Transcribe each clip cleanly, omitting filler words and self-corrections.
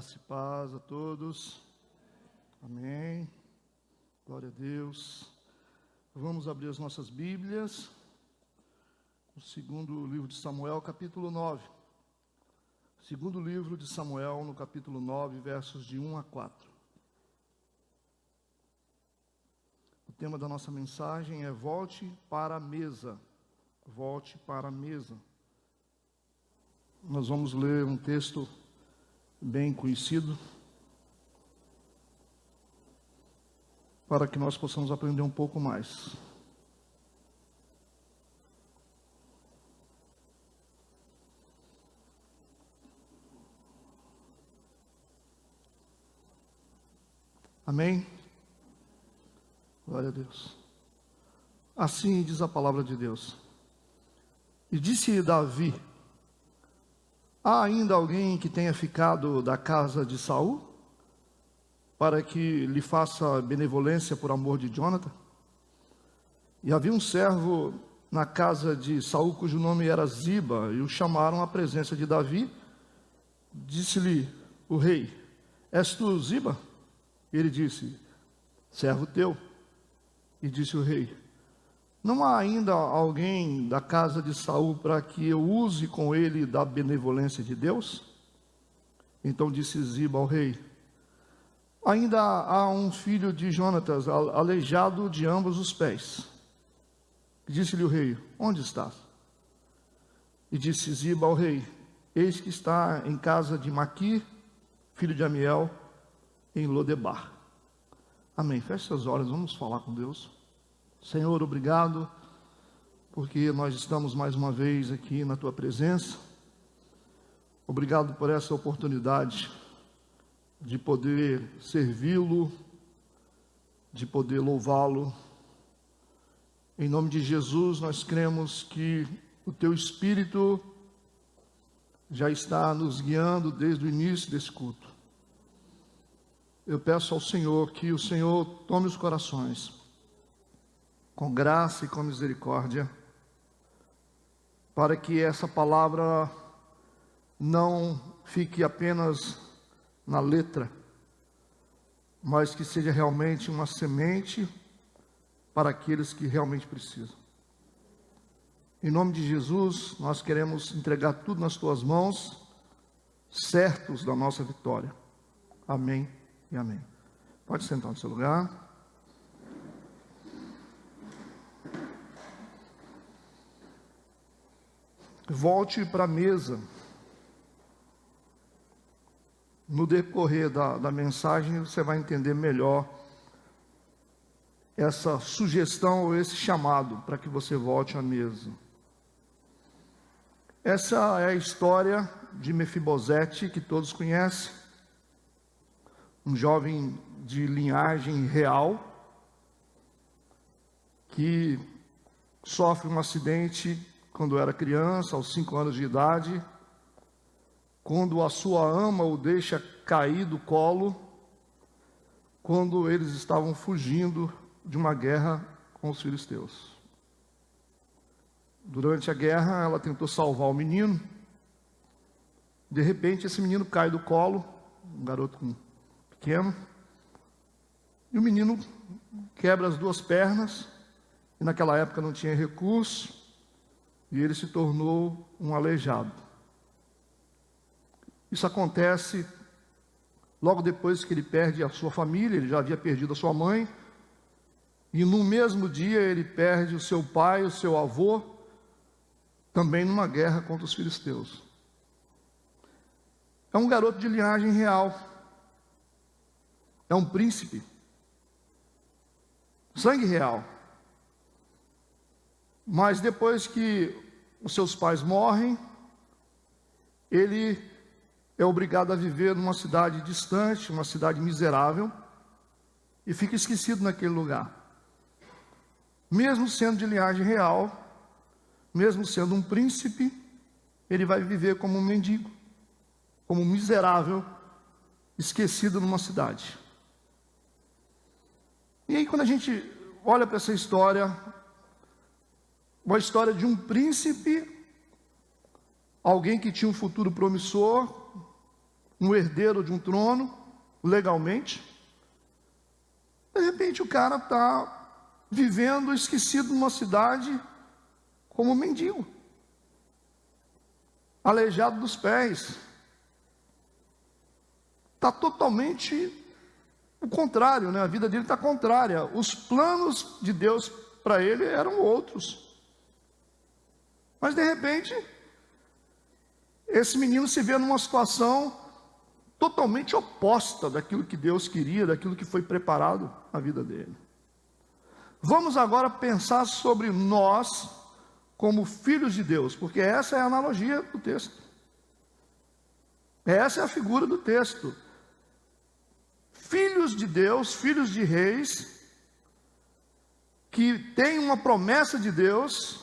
Graça e paz a todos. Amém. Glória a Deus. Vamos abrir as nossas Bíblias. O segundo livro de Samuel, capítulo 9. Segundo livro de Samuel, no capítulo 9, versos de 1 a 4. O tema da nossa mensagem é Volte para a mesa. Volte para a mesa. Nós vamos ler um texto bem conhecido, para que nós possamos aprender um pouco mais. Amém? Glória a Deus. Assim diz a palavra de Deus. E disse Davi: há ainda alguém que tenha ficado da casa de Saul, para que lhe faça benevolência por amor de Jonathan? E havia um servo na casa de Saul, cujo nome era Ziba, e o chamaram à presença de Davi. Disse-lhe o rei: és tu Ziba? E ele disse: servo teu. E disse o rei: não há ainda alguém da casa de Saul para que eu use com ele da benevolência de Deus? Então disse Ziba ao rei: ainda há um filho de Jonatas, aleijado de ambos os pés. Disse-lhe o rei: onde estás? E disse Ziba ao rei: eis que está em casa de Maquir, filho de Amiel, em Lodebar. Amém. Feche seus olhos, vamos falar com Deus. Senhor, obrigado, porque nós estamos mais uma vez aqui na Tua presença. Obrigado por essa oportunidade de poder servi-lo, de poder louvá-lo. Em nome de Jesus, nós cremos que o Teu Espírito já está nos guiando desde o início desse culto. Eu peço ao Senhor que o Senhor tome os corações, com graça e com misericórdia, para que essa palavra não fique apenas na letra, mas que seja realmente uma semente para aqueles que realmente precisam. Em nome de Jesus, nós queremos entregar tudo nas Tuas mãos, certos da nossa vitória. Amém e amém. Pode sentar no seu lugar. Volte para a mesa. No decorrer da mensagem, você vai entender melhor essa sugestão ou esse chamado para que você volte à mesa. Essa é a história de Mefibosete, que todos conhecem. Um jovem de linhagem real, que sofre um acidente quando era criança, aos 5 anos de idade, quando a sua ama o deixa cair do colo, quando eles estavam fugindo de uma guerra com os filisteus. Durante a guerra, ela tentou salvar o menino. De repente, esse menino cai do colo, um garoto pequeno, e o menino quebra as 2 pernas, e naquela época não tinha recurso, e ele se tornou um aleijado. Isso acontece logo depois que ele perde a sua família. Ele já havia perdido a sua mãe, e no mesmo dia ele perde o seu pai, o seu avô, também numa guerra contra os filisteus. É um garoto de linhagem real, é um príncipe, sangue real. Mas depois que os seus pais morrem, ele é obrigado a viver numa cidade distante, uma cidade miserável, e fica esquecido naquele lugar. Mesmo sendo de linhagem real, mesmo sendo um príncipe, ele vai viver como um mendigo, como um miserável, esquecido numa cidade. E aí, quando a gente olha para essa história, uma história de um príncipe, alguém que tinha um futuro promissor, um herdeiro de um trono, legalmente. De repente o cara está vivendo esquecido numa cidade como mendigo, aleijado dos pés. Está totalmente o contrário, né? A vida dele está contrária. Os planos de Deus para ele eram outros. Mas de repente, esse menino se vê numa situação totalmente oposta daquilo que Deus queria, daquilo que foi preparado na vida dele. Vamos agora pensar sobre nós como filhos de Deus, porque essa é a analogia do texto. Essa é a figura do texto. Filhos de Deus, filhos de reis, que têm uma promessa de Deus,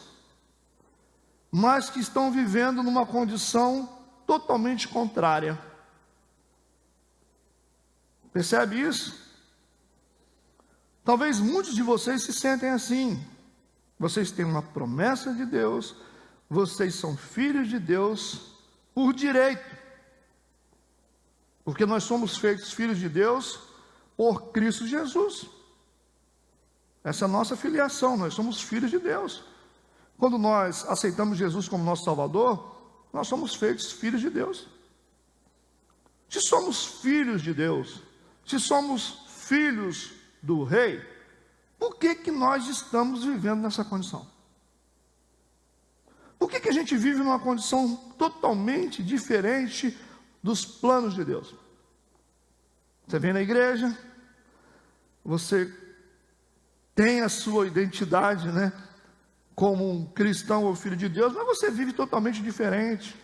mas que estão vivendo numa condição totalmente contrária. Percebe isso? Talvez muitos de vocês se sentem assim. Vocês têm uma promessa de Deus, vocês são filhos de Deus por direito, porque nós somos feitos filhos de Deus por Cristo Jesus. Essa é a nossa filiação, nós somos filhos de Deus. Quando nós aceitamos Jesus como nosso Salvador, nós somos feitos filhos de Deus. Se somos filhos de Deus, se somos filhos do Rei, por que nós estamos vivendo nessa condição? Por que a gente vive numa condição totalmente diferente dos planos de Deus? Você vem na igreja, você tem a sua identidade, né, como um cristão ou filho de Deus, mas você vive totalmente diferente.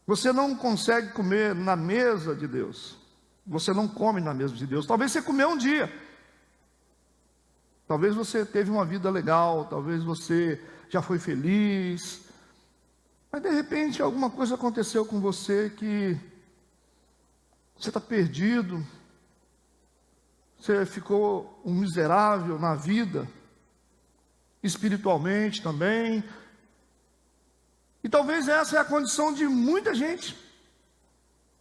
Você não consegue comer na mesa de Deus. Você não come na mesa de Deus. Talvez você comeu um dia. Talvez você teve uma vida legal, talvez você já foi feliz. Mas de repente alguma coisa aconteceu com você que você está perdido. Você ficou um miserável na vida, espiritualmente também. E talvez essa é a condição de muita gente.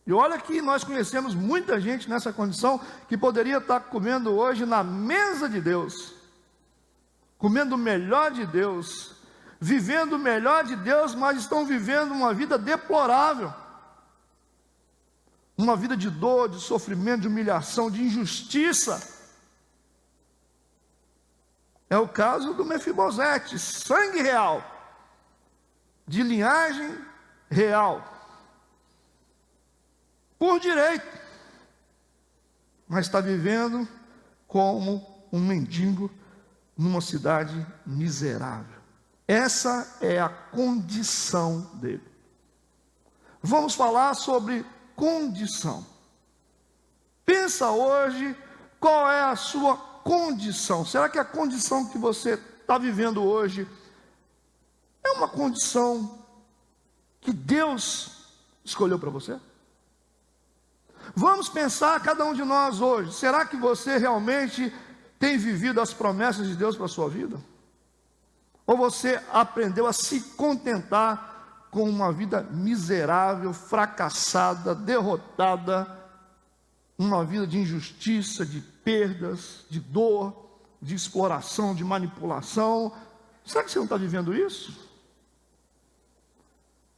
E olha que nós conhecemos muita gente nessa condição que poderia estar comendo hoje na mesa de Deus, comendo o melhor de Deus, vivendo o melhor de Deus, mas estão vivendo uma vida deplorável, uma vida de dor, de sofrimento, de humilhação, de injustiça. É o caso do Mefibosete, sangue real, de linhagem real, por direito, mas está vivendo como um mendigo numa cidade miserável. Essa é a condição dele. Vamos falar sobre condição. Pensa hoje qual é a sua condição. Será que a condição que você está vivendo hoje é uma condição que Deus escolheu para você? Vamos pensar cada um de nós hoje. Será que você realmente tem vivido as promessas de Deus para a sua vida? Ou você aprendeu a se contentar com uma vida miserável, fracassada, derrotada, uma vida de injustiça, de perdas, de dor, de exploração, de manipulação? Será que você não está vivendo isso?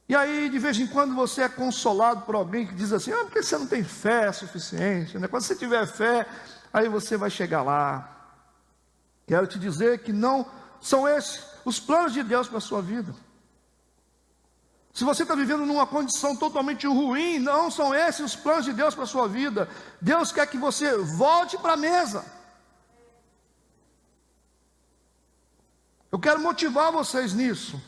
E aí, de vez em quando, você é consolado por alguém que diz assim: porque você não tem fé suficiente, né? Quando você tiver fé, aí você vai chegar lá. Quero te dizer que não são esses os planos de Deus para a sua vida. Se você está vivendo numa condição totalmente ruim, não são esses os planos de Deus para a sua vida. Deus quer que você volte para a mesa. Eu quero motivar vocês nisso.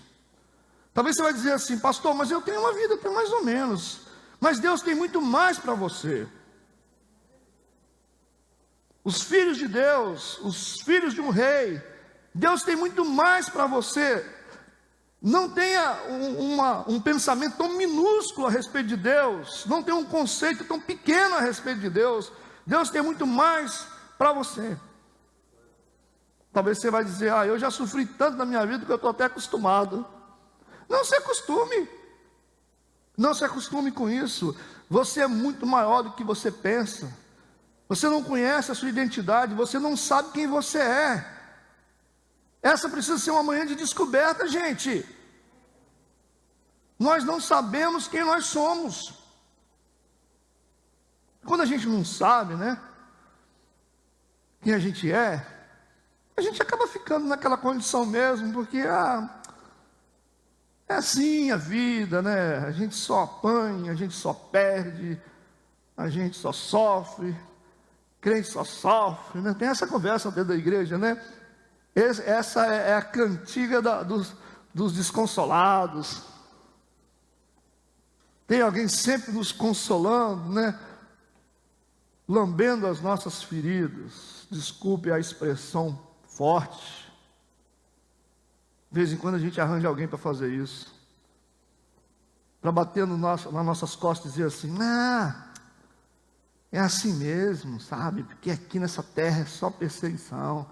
Talvez você vai dizer assim: pastor, mas eu tenho uma vida até mais ou menos. Mas Deus tem muito mais para você. Os filhos de Deus, os filhos de um rei, Deus tem muito mais para você. Não tenha um pensamento tão minúsculo a respeito de Deus. Não tenha um conceito tão pequeno a respeito de Deus. Deus tem muito mais para você. Talvez você vai dizer: eu já sofri tanto na minha vida que eu estou até acostumado. Não se acostume. Não se acostume com isso. Você é muito maior do que você pensa. Você não conhece a sua identidade, você não sabe quem você é. Essa precisa ser uma manhã de descoberta, gente. Nós não sabemos quem nós somos. Quando a gente não sabe, né, quem a gente acaba ficando naquela condição mesmo, porque é assim a vida, né? A gente só apanha, a gente só perde, a gente só sofre, crente só sofre, né? Tem essa conversa dentro da igreja, né? Essa é a cantiga dos desconsolados. Tem alguém sempre nos consolando, né? Lambendo as nossas feridas. Desculpe a expressão forte. De vez em quando a gente arranja alguém para fazer isso. Para bater nas nossas costas e dizer assim: é assim mesmo, sabe? Porque aqui nessa terra é só perseguição.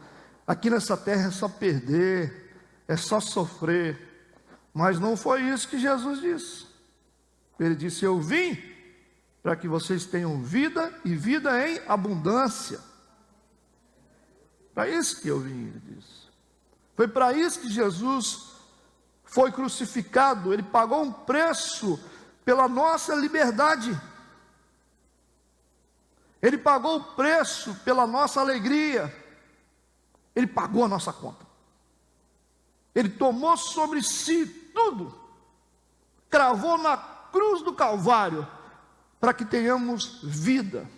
Aqui nessa terra é só perder, é só sofrer. Mas não foi isso que Jesus disse. Ele disse: eu vim para que vocês tenham vida e vida em abundância. Para isso que eu vim, ele disse. Foi para isso que Jesus foi crucificado. Ele pagou um preço pela nossa liberdade. Ele pagou o preço pela nossa alegria. Ele pagou a nossa conta. Ele tomou sobre si tudo. Cravou na cruz do Calvário para que tenhamos vida.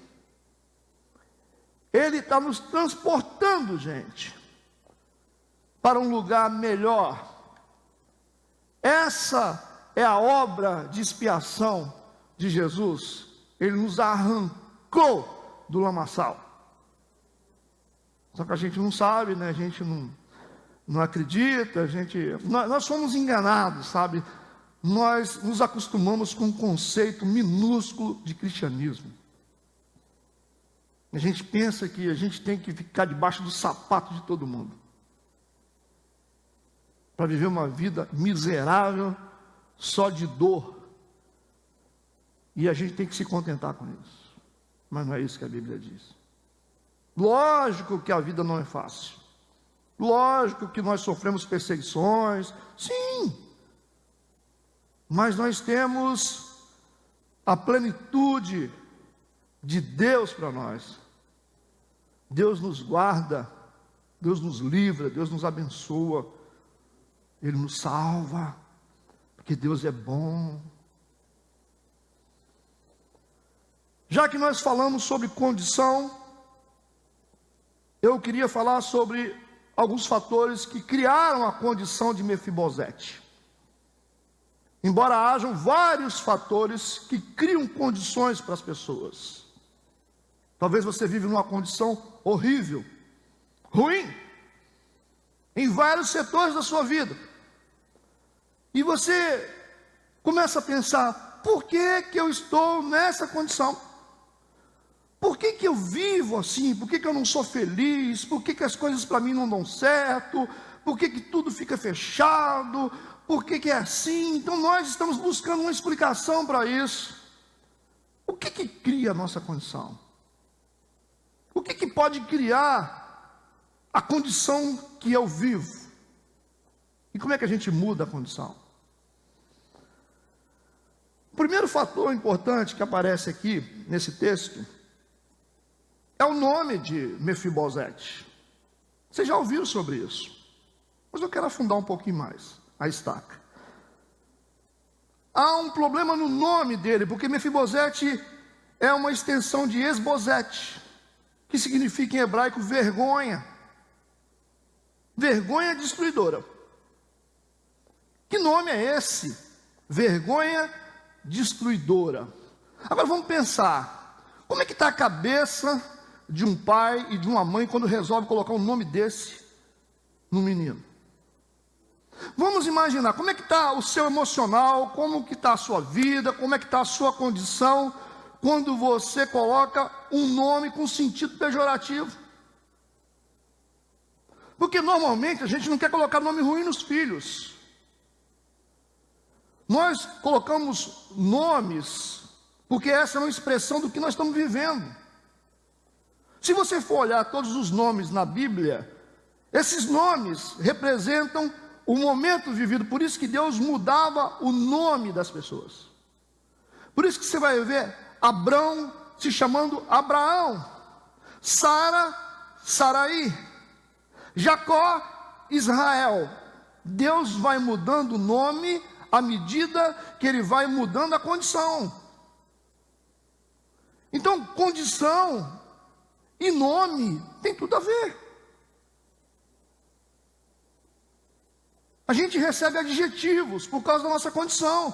Ele está nos transportando, gente, para um lugar melhor. Essa é a obra de expiação de Jesus. Ele nos arrancou do lamaçal. Só que a gente não sabe, né? A gente não acredita, nós somos enganados, sabe? Nós nos acostumamos com um conceito minúsculo de cristianismo. A gente pensa que a gente tem que ficar debaixo do sapato de todo mundo para viver uma vida miserável, só de dor. E a gente tem que se contentar com isso. Mas não é isso que a Bíblia diz. Lógico que a vida não é fácil. Lógico que nós sofremos perseguições. Sim. Mas nós temos a plenitude de Deus para nós. Deus nos guarda, Deus nos livra, Deus nos abençoa, Ele nos salva, porque Deus é bom. Já que nós falamos sobre condição, eu queria falar sobre alguns fatores que criaram a condição de Mefibosete. Embora hajam vários fatores que criam condições para as pessoas. Talvez você vive numa condição horrível, ruim, em vários setores da sua vida. E você começa a pensar: por que eu estou nessa condição? Por que eu vivo assim? Por que eu não sou feliz? Por que as coisas para mim não dão certo? Por que tudo fica fechado? Por que é assim? Então nós estamos buscando uma explicação para isso. O que cria a nossa condição? O que pode criar a condição que eu vivo? E como é que a gente muda a condição? O primeiro fator importante que aparece aqui nesse texto é o nome de Mefibosete. Você já ouviu sobre isso? Mas eu quero afundar um pouquinho mais a estaca. Há um problema no nome dele, porque Mefibosete é uma extensão de Esbozete, que significa em hebraico vergonha. Vergonha destruidora. Que nome é esse? Vergonha destruidora. Agora vamos pensar, como é que está a cabeça de um pai e de uma mãe quando resolve colocar um nome desse no menino? Vamos imaginar, como é que está o seu emocional, como que está a sua vida, como é que está a sua condição, quando você coloca um nome com sentido pejorativo. Porque normalmente a gente não quer colocar nome ruim nos filhos. Nós colocamos nomes, porque essa é uma expressão do que nós estamos vivendo. Se você for olhar todos os nomes na Bíblia, esses nomes representam o momento vivido. Por isso que Deus mudava o nome das pessoas. Por isso que você vai ver Abrão se chamando Abraão, Sara, Saraí, Jacó, Israel. Deus vai mudando o nome à medida que Ele vai mudando a condição. Então, condição e nome tem tudo a ver. A gente recebe adjetivos por causa da nossa condição.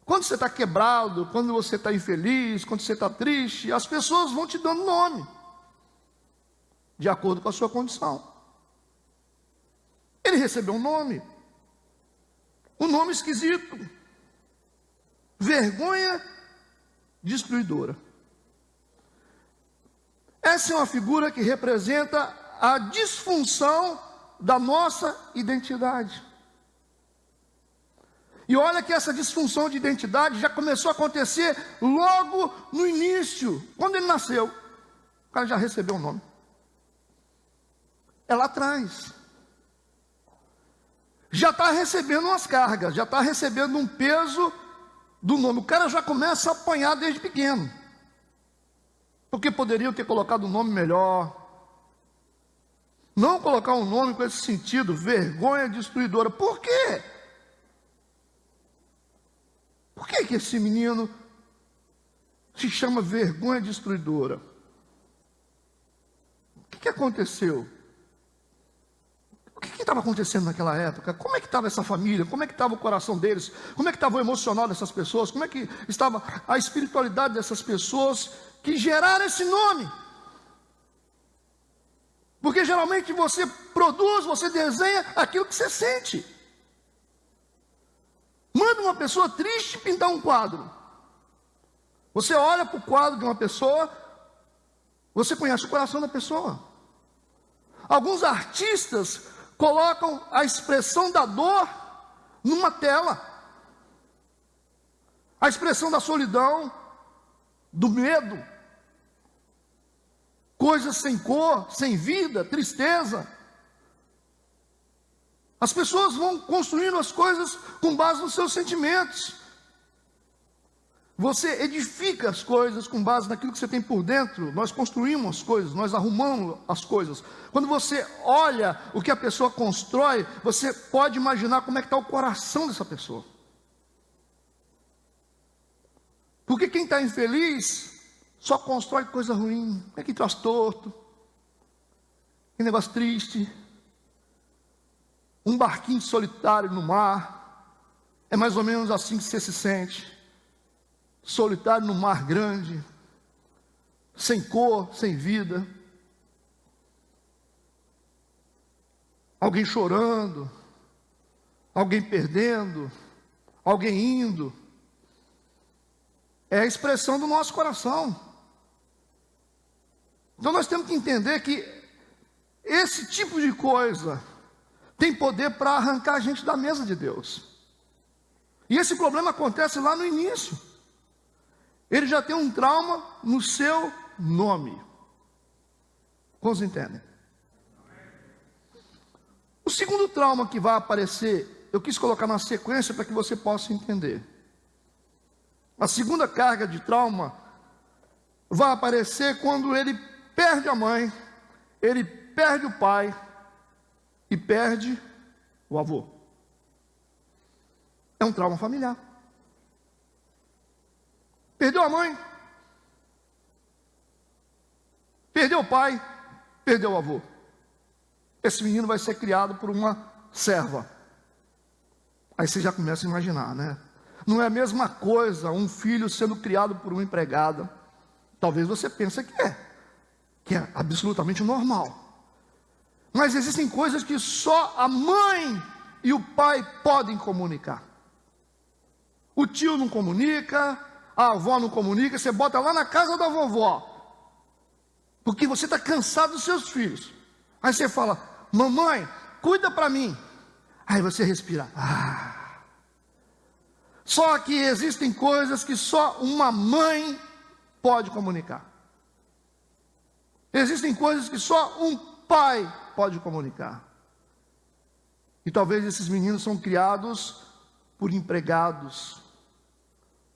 Quando você está quebrado, quando você está infeliz, quando você está triste, as pessoas vão te dando nome, de acordo com a sua condição. Ele recebeu um nome esquisito, vergonha destruidora. Essa é uma figura que representa a disfunção da nossa identidade. E olha que essa disfunção de identidade já começou a acontecer logo no início, quando ele nasceu. O cara já recebeu um nome. É lá atrás. Já está recebendo umas cargas, já está recebendo um peso do nome. O cara já começa a apanhar desde pequeno. Porque poderiam ter colocado um nome melhor. Não colocar um nome com esse sentido, vergonha destruidora. Por quê? Por que esse menino se chama vergonha destruidora? O que aconteceu? O que estava acontecendo naquela época? Como é que estava essa família? Como é que estava o coração deles? Como é que estava o emocional dessas pessoas? Como é que estava a espiritualidade dessas pessoas que geraram esse nome? Porque geralmente você produz, você desenha aquilo que você sente. Manda uma pessoa triste pintar um quadro. Você olha para o quadro de uma pessoa, você conhece o coração da pessoa. Alguns artistas colocam a expressão da dor numa tela. A expressão da solidão, do medo. Coisas sem cor, sem vida, tristeza. As pessoas vão construindo as coisas com base nos seus sentimentos. Você edifica as coisas com base naquilo que você tem por dentro. Nós construímos as coisas, nós arrumamos as coisas. Quando você olha o que a pessoa constrói, você pode imaginar como é que está o coração dessa pessoa. Porque quem está infeliz só constrói coisa ruim. É que traz torto, que negócio triste. Um barquinho solitário no mar. É mais ou menos assim que você se sente. Solitário no mar grande, sem cor, sem vida. Alguém chorando, alguém perdendo, alguém indo. É a expressão do nosso coração. Então nós temos que entender que esse tipo de coisa tem poder para arrancar a gente da mesa de Deus. E esse problema acontece lá no início. Ele já tem um trauma no seu nome. Quantos entendem? O segundo trauma que vai aparecer, eu quis colocar na sequência para que você possa entender. A segunda carga de trauma vai aparecer quando ele perde a mãe, ele perde o pai e perde o avô. É um trauma familiar. Perdeu a mãe, perdeu o pai, perdeu o avô. Esse menino vai ser criado por uma serva. Aí você já começa a imaginar, né? Não é a mesma coisa um filho sendo criado por uma empregada. Talvez você pense que é absolutamente normal. Mas existem coisas que só a mãe e o pai podem comunicar. O tio não comunica, a avó não comunica, você bota lá na casa da vovó, porque você está cansado dos seus filhos. Aí você fala: mamãe, cuida para mim. Aí você respira: Só que existem coisas que só uma mãe pode comunicar. Existem coisas que só um pai pode comunicar. E talvez esses meninos são criados por empregados,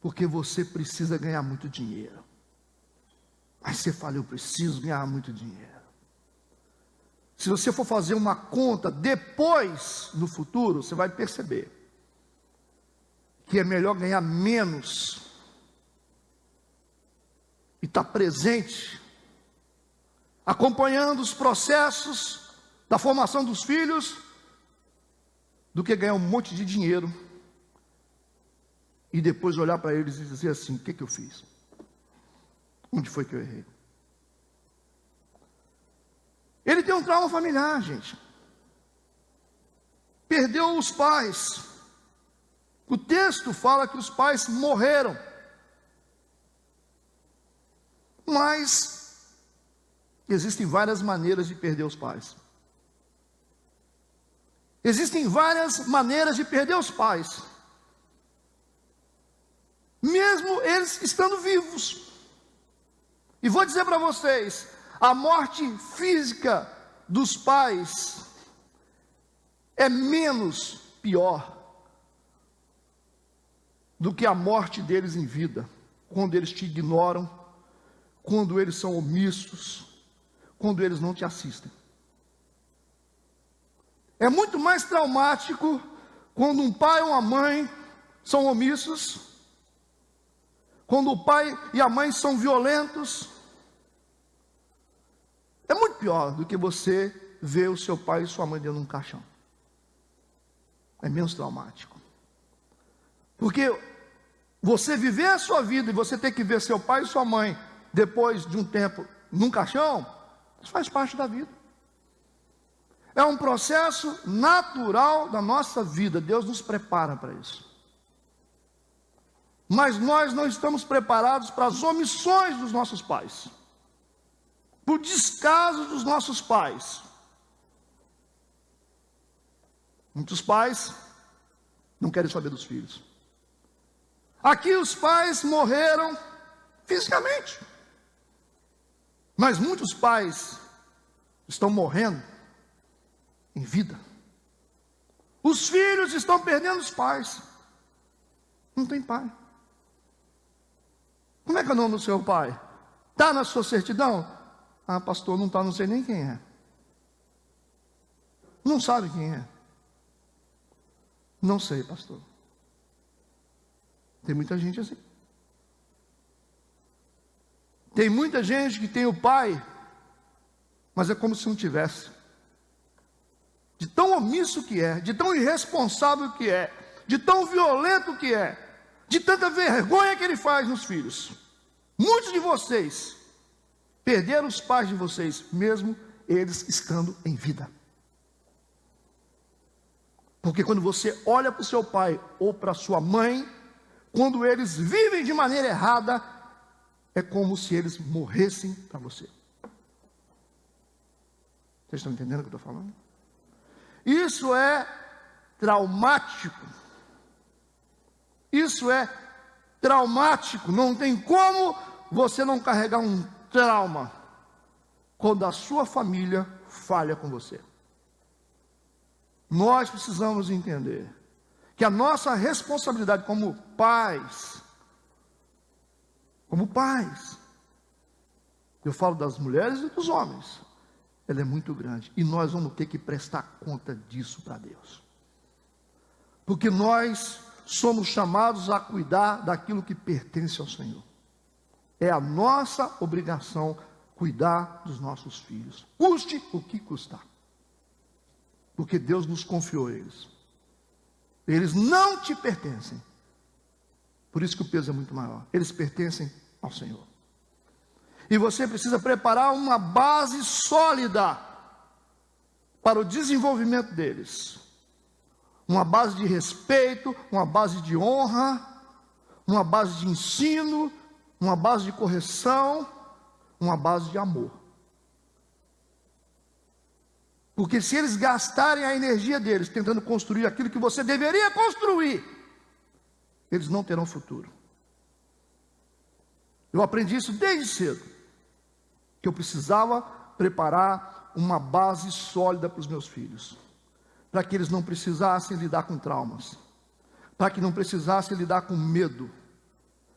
porque você precisa ganhar muito dinheiro. Aí você fala, eu preciso ganhar muito dinheiro. Se você for fazer uma conta depois, no futuro, você vai perceber que é melhor ganhar menos e estar presente, acompanhando os processos da formação dos filhos, do que ganhar um monte de dinheiro e depois olhar para eles e dizer assim, o que eu fiz? Onde foi que eu errei? Ele tem um trauma familiar, gente. Perdeu os pais. O texto fala que os pais morreram. Mas existem várias maneiras de perder os pais. Existem várias maneiras de perder os pais, mesmo eles estando vivos. E vou dizer para vocês, a morte física dos pais é menos pior do que a morte deles em vida, quando eles te ignoram, quando eles são omissos, quando eles não te assistem. É muito mais traumático quando um pai ou uma mãe são omissos, quando o pai e a mãe são violentos. É muito pior do que você ver o seu pai e sua mãe dentro de um caixão. É menos traumático. Porque você viver a sua vida e você ter que ver seu pai e sua mãe depois de um tempo num caixão, isso faz parte da vida. É um processo natural da nossa vida. Deus nos prepara para isso. Mas nós não estamos preparados para as omissões dos nossos pais, por descaso dos nossos pais. Muitos pais não querem saber dos filhos. Aqui os pais morreram fisicamente, mas muitos pais estão morrendo em vida. Os filhos estão perdendo os pais. Não tem pai. Como é que é o nome do seu pai? Está na sua certidão? Ah, pastor, não está, não sei nem quem é. Não sabe quem é. Não sei, pastor. Tem muita gente assim. Tem muita gente que tem o pai, mas é como se não tivesse. De tão omisso que é, de tão irresponsável que é, de tão violento que é, de tanta vergonha que ele faz nos filhos. Muitos de vocês perderam os pais de vocês, mesmo eles estando em vida. Porque quando você olha para o seu pai ou para a sua mãe, quando eles vivem de maneira errada, é como se eles morressem para você. Vocês estão entendendo o que eu estou falando? Isso é traumático. Isso é traumático. Não tem como você não carregar um trauma quando a sua família falha com você. Nós precisamos entender que a nossa responsabilidade como pais, eu falo das mulheres e dos homens, ela é muito grande, e nós vamos ter que prestar conta disso para Deus, porque nós somos chamados a cuidar daquilo que pertence ao Senhor. É a nossa obrigação cuidar dos nossos filhos, custe o que custar, porque Deus nos confiou eles. Eles não te pertencem, por isso que o peso é muito maior. Eles pertencem ao Senhor. E você precisa preparar uma base sólida para o desenvolvimento deles. Uma base de respeito, uma base de honra, uma base de ensino, uma base de correção, uma base de amor. Porque se eles gastarem a energia deles tentando construir aquilo que você deveria construir, eles não terão futuro. Eu aprendi isso desde cedo, que eu precisava preparar uma base sólida para os meus filhos, para que eles não precisassem lidar com traumas, para que não precisassem lidar com medo,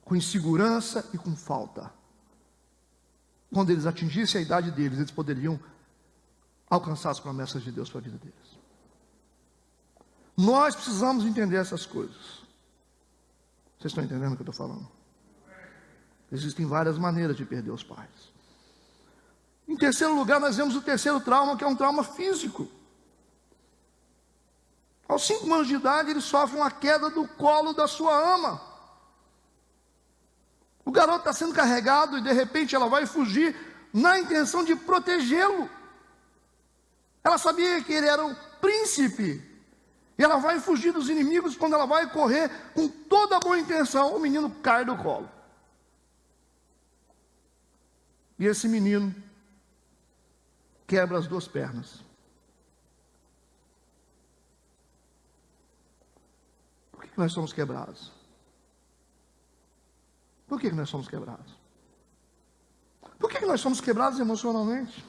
com insegurança e com falta. Quando eles atingissem a idade deles, eles poderiam alcançar as promessas de Deus para a vida deles. Nós precisamos entender essas coisas. Vocês estão entendendo o que eu estou falando? Existem várias maneiras de perder os pais. Em terceiro lugar, nós vemos o terceiro trauma, que é um trauma físico. Aos 5 anos de idade, ele sofre uma queda do colo da sua ama. O garoto está sendo carregado e de repente ela vai fugir na intenção de protegê-lo. Ela sabia que ele era um príncipe. E ela vai fugir dos inimigos. Quando ela vai correr com toda a boa intenção, o menino cai do colo. E esse menino quebra as 2 pernas. Por que nós somos quebrados? Por que nós somos quebrados? Por que nós somos quebrados emocionalmente?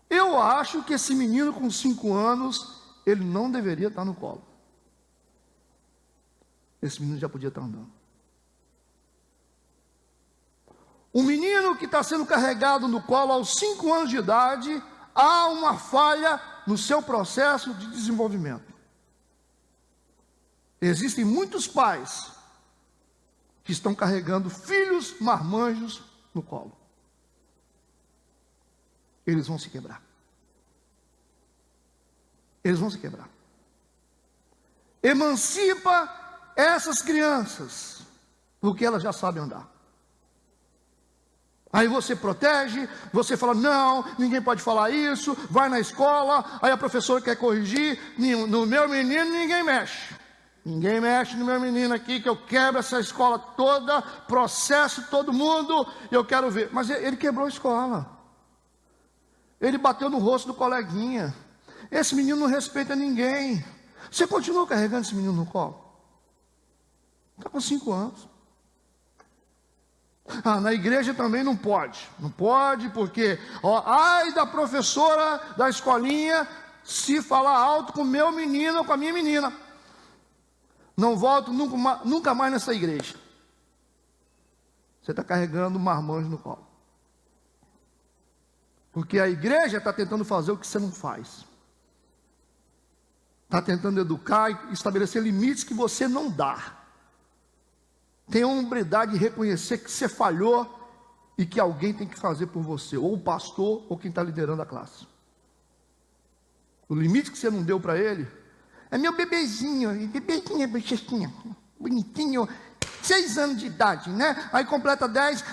Eu acho que esse menino com 5 anos, ele não deveria estar no colo. Esse menino já podia estar andando. O menino que está sendo carregado no colo aos 5 anos de idade, há uma falha no seu processo de desenvolvimento. Existem muitos pais que estão carregando filhos marmanjos no colo. Eles vão se quebrar. Eles vão se quebrar. Emancipa essas crianças, porque elas já sabem andar. Aí você protege, você fala, não, ninguém pode falar isso, vai na escola, aí a professora quer corrigir, no meu menino ninguém mexe. Ninguém mexe no meu menino aqui, que eu quebro essa escola toda, processo todo mundo, eu quero ver. Mas ele quebrou a escola. Ele bateu no rosto do coleguinha. Esse menino não respeita ninguém. Você continua carregando esse menino no colo? Está com 5 anos. Na igreja também não pode. Não pode porque, ai da professora da escolinha, se falar alto com o meu menino ou com a minha menina. Não volto nunca mais nessa igreja. Você está carregando um marmanjo no colo. Porque a igreja está tentando fazer o que você não faz. Está tentando educar e estabelecer limites que você não dá. Tem a hombridade de reconhecer que você falhou e que alguém tem que fazer por você, ou o pastor, ou quem está liderando a classe. O limite que você não deu para ele, é meu bebezinho, bochechinha, bonitinho, 6 anos de idade, né? Aí completa 10,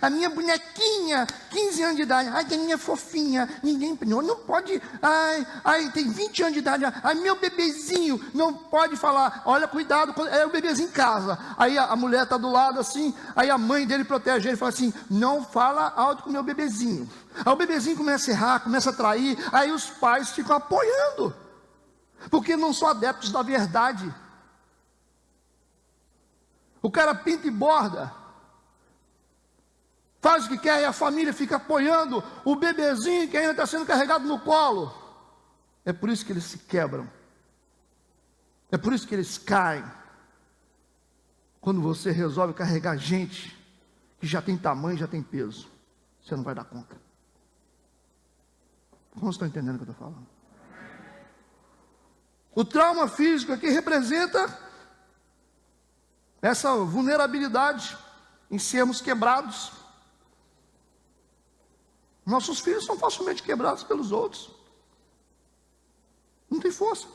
a minha bonequinha, 15 anos de idade, ai, a minha fofinha, ninguém, não pode, ai, tem 20 anos de idade, ai, meu bebezinho, não pode falar, olha, cuidado, é o bebezinho em casa. Aí a mulher está do lado assim, aí a mãe dele protege ele e fala assim, não fala alto com o meu bebezinho. Aí o bebezinho começa a errar, começa a trair, aí os pais ficam apoiando, porque não são adeptos da verdade. O cara pinta e borda, faz o que quer e a família fica apoiando o bebezinho que ainda está sendo carregado no colo. É por isso que eles se quebram. É por isso que eles caem. Quando você resolve carregar gente que já tem tamanho, já tem peso, você não vai dar conta. Como estão entendendo o que eu estou falando? O trauma físico aqui representa essa vulnerabilidade em sermos quebrados. Nossos filhos são facilmente quebrados pelos outros. Não tem força.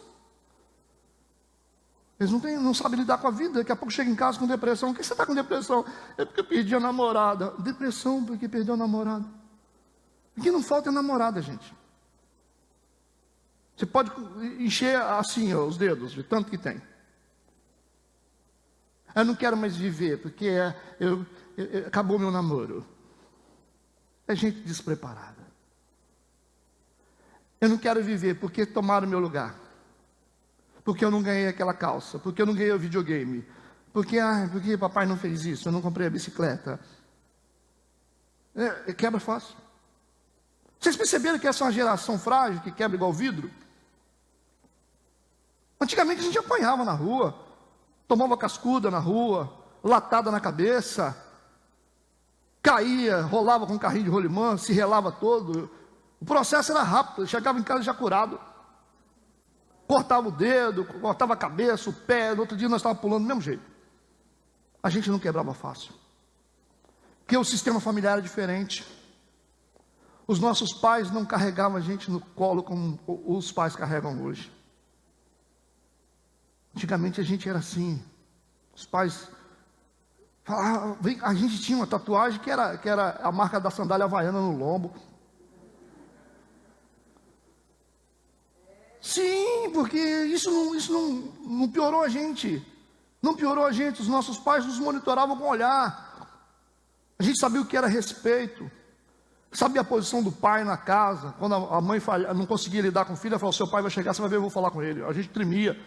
Eles não sabem lidar com a vida. Daqui a pouco chega em casa com depressão. Por que você está com depressão? É porque eu perdi a namorada. Depressão porque perdeu a namorada. O que não falta é namorada, gente. Você pode encher assim os dedos, de tanto que tem. Eu não quero mais viver, porque acabou meu namoro. É gente despreparada. Eu não quero viver, porque tomaram meu lugar. porque eu não ganhei aquela calça, porque eu não ganhei o videogame, porque papai não fez isso, eu não comprei a bicicleta. Quebra fácil. Vocês perceberam que essa é uma geração frágil, que quebra igual vidro? Antigamente a gente apanhava na rua, tomava cascuda na rua, latada na cabeça, caía, rolava com um carrinho de rolimã, se relava todo. O processo era rápido, chegava em casa já curado. Cortava o dedo, cortava a cabeça, o pé, no outro dia nós estávamos pulando do mesmo jeito. A gente não quebrava fácil. Porque o sistema familiar era diferente. Os nossos pais não carregavam a gente no colo como os pais carregam hoje. Antigamente a gente era assim. Os pais falavam, a gente tinha uma tatuagem que era a marca da sandália havaiana no lombo. Sim, porque isso não piorou a gente. Não piorou a gente. Os nossos pais nos monitoravam com o olhar. A gente sabia o que era respeito. Sabia a posição do pai na casa. Quando a mãe não conseguia lidar com o filho, ela falou, seu pai vai chegar, você vai ver, eu vou falar com ele. A gente tremia.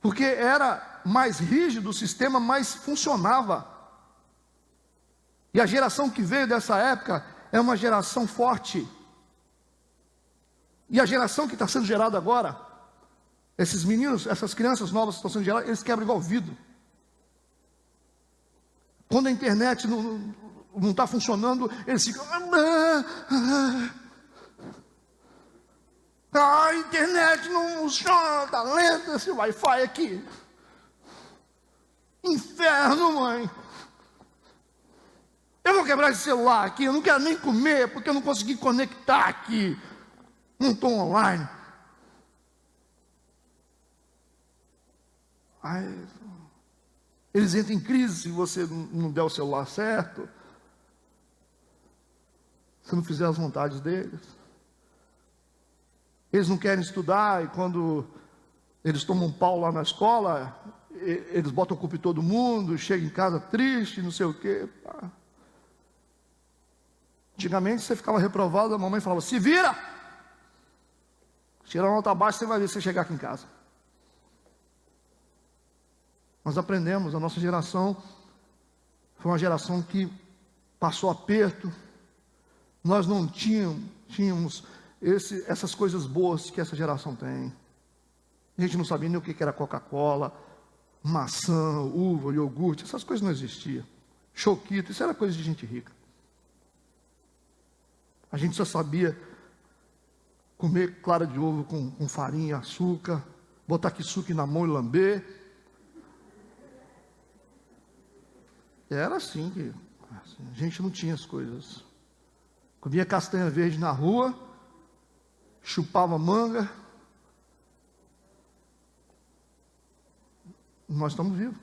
Porque era mais rígido o sistema, mais funcionava. E a geração que veio dessa época é uma geração forte. E a geração que está sendo gerada agora, esses meninos, essas crianças novas que estão sendo geradas, eles quebram igual vidro. Quando a internet não está funcionando, eles ficam... A internet não funciona, está lento esse Wi-Fi aqui. Inferno, mãe. Eu vou quebrar esse celular aqui, eu não quero nem comer, porque eu não consegui conectar aqui. Não estou online. Aí, eles entram em crise se você não der o celular certo, se não fizer as vontades deles. Eles não querem estudar e quando eles tomam um pau lá na escola, eles botam a culpa em todo mundo, chegam em casa triste, não sei o quê. Antigamente você ficava reprovado, a mamãe falava, se vira! Tira a nota baixa, você vai ver se você chegar aqui em casa. Nós aprendemos, a nossa geração foi uma geração que passou aperto. Nós não tínhamos essas coisas boas que essa geração tem. A gente não sabia nem o que era Coca-Cola, maçã, uva, iogurte, essas coisas não existiam. Choquito, isso era coisa de gente rica. A gente só sabia comer clara de ovo com farinha, açúcar, botar kisuke na mão e lamber. Era assim que a gente não tinha as coisas. Comia castanha verde na rua, chupava manga. Nós estamos vivos.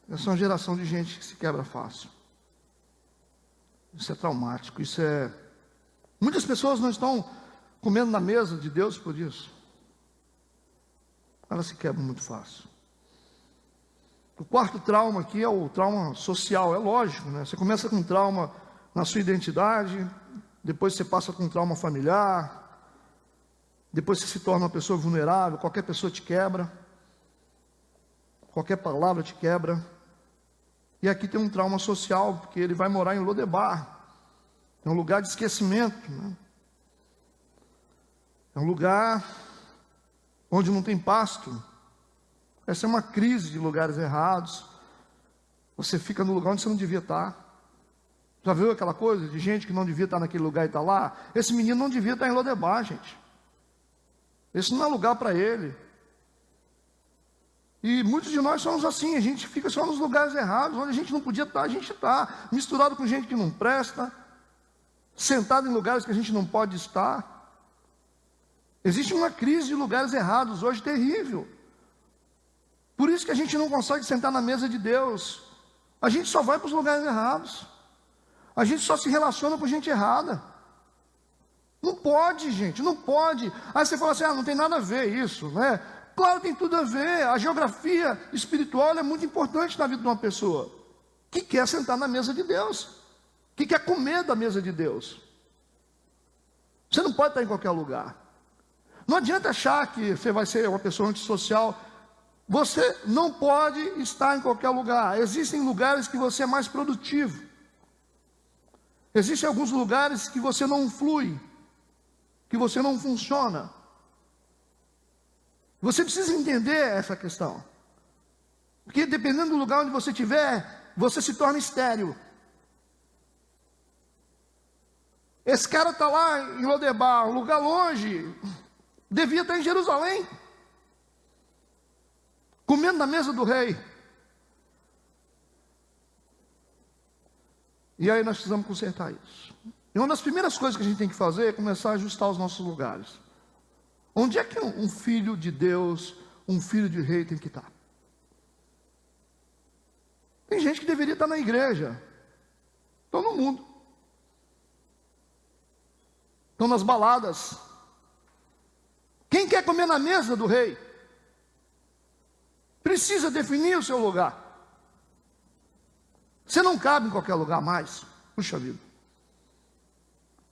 Essa é uma geração de gente que se quebra fácil. Isso é traumático, isso é... Muitas pessoas não estão comendo na mesa de Deus por isso. Elas se quebram muito fácil. O quarto trauma aqui é o trauma social, é lógico, né? Você começa com um trauma na sua identidade, depois você passa com um trauma familiar, depois você se torna uma pessoa vulnerável, qualquer pessoa te quebra, qualquer palavra te quebra. E aqui tem um trauma social, porque ele vai morar em Lodebar. É um lugar de esquecimento, né? É um lugar onde não tem pasto. Essa é uma crise de lugares errados. Você fica no lugar onde você não devia estar. Já viu aquela coisa de gente que não devia estar naquele lugar e está lá? Esse menino não devia estar em Lodebar, gente. Esse não é lugar para ele. E muitos de nós somos assim, a gente fica só nos lugares errados, onde a gente não podia estar, a gente está. Misturado com gente que não presta, sentado em lugares que a gente não pode estar. Existe uma crise de lugares errados hoje terrível. Por isso que a gente não consegue sentar na mesa de Deus. A gente só vai para os lugares errados. A gente só se relaciona com gente errada. Não pode, gente, não pode. Aí você fala assim, não tem nada a ver isso, né? Claro, tem tudo a ver. A geografia espiritual é muito importante na vida de uma pessoa que quer sentar na mesa de Deus. que quer comer da mesa de Deus. Você não pode estar em qualquer lugar. Não adianta achar que você vai ser uma pessoa antissocial. Você não pode estar em qualquer lugar. Existem lugares que você é mais produtivo. Existem alguns lugares que você não flui, que você não funciona. Você precisa entender essa questão. Porque dependendo do lugar onde você estiver, você se torna estéril. Esse cara está lá em Lodebar, um lugar longe, devia estar em Jerusalém, comendo na mesa do rei. E aí nós precisamos consertar isso. E uma das primeiras coisas que a gente tem que fazer é começar a ajustar os nossos lugares. Onde é que um filho de Deus, um filho de rei tem que estar? Tem gente que deveria estar na igreja, estão no mundo, estão nas baladas. Quem quer comer na mesa do rei precisa definir o seu lugar. Você não cabe em qualquer lugar mais. Puxa vida.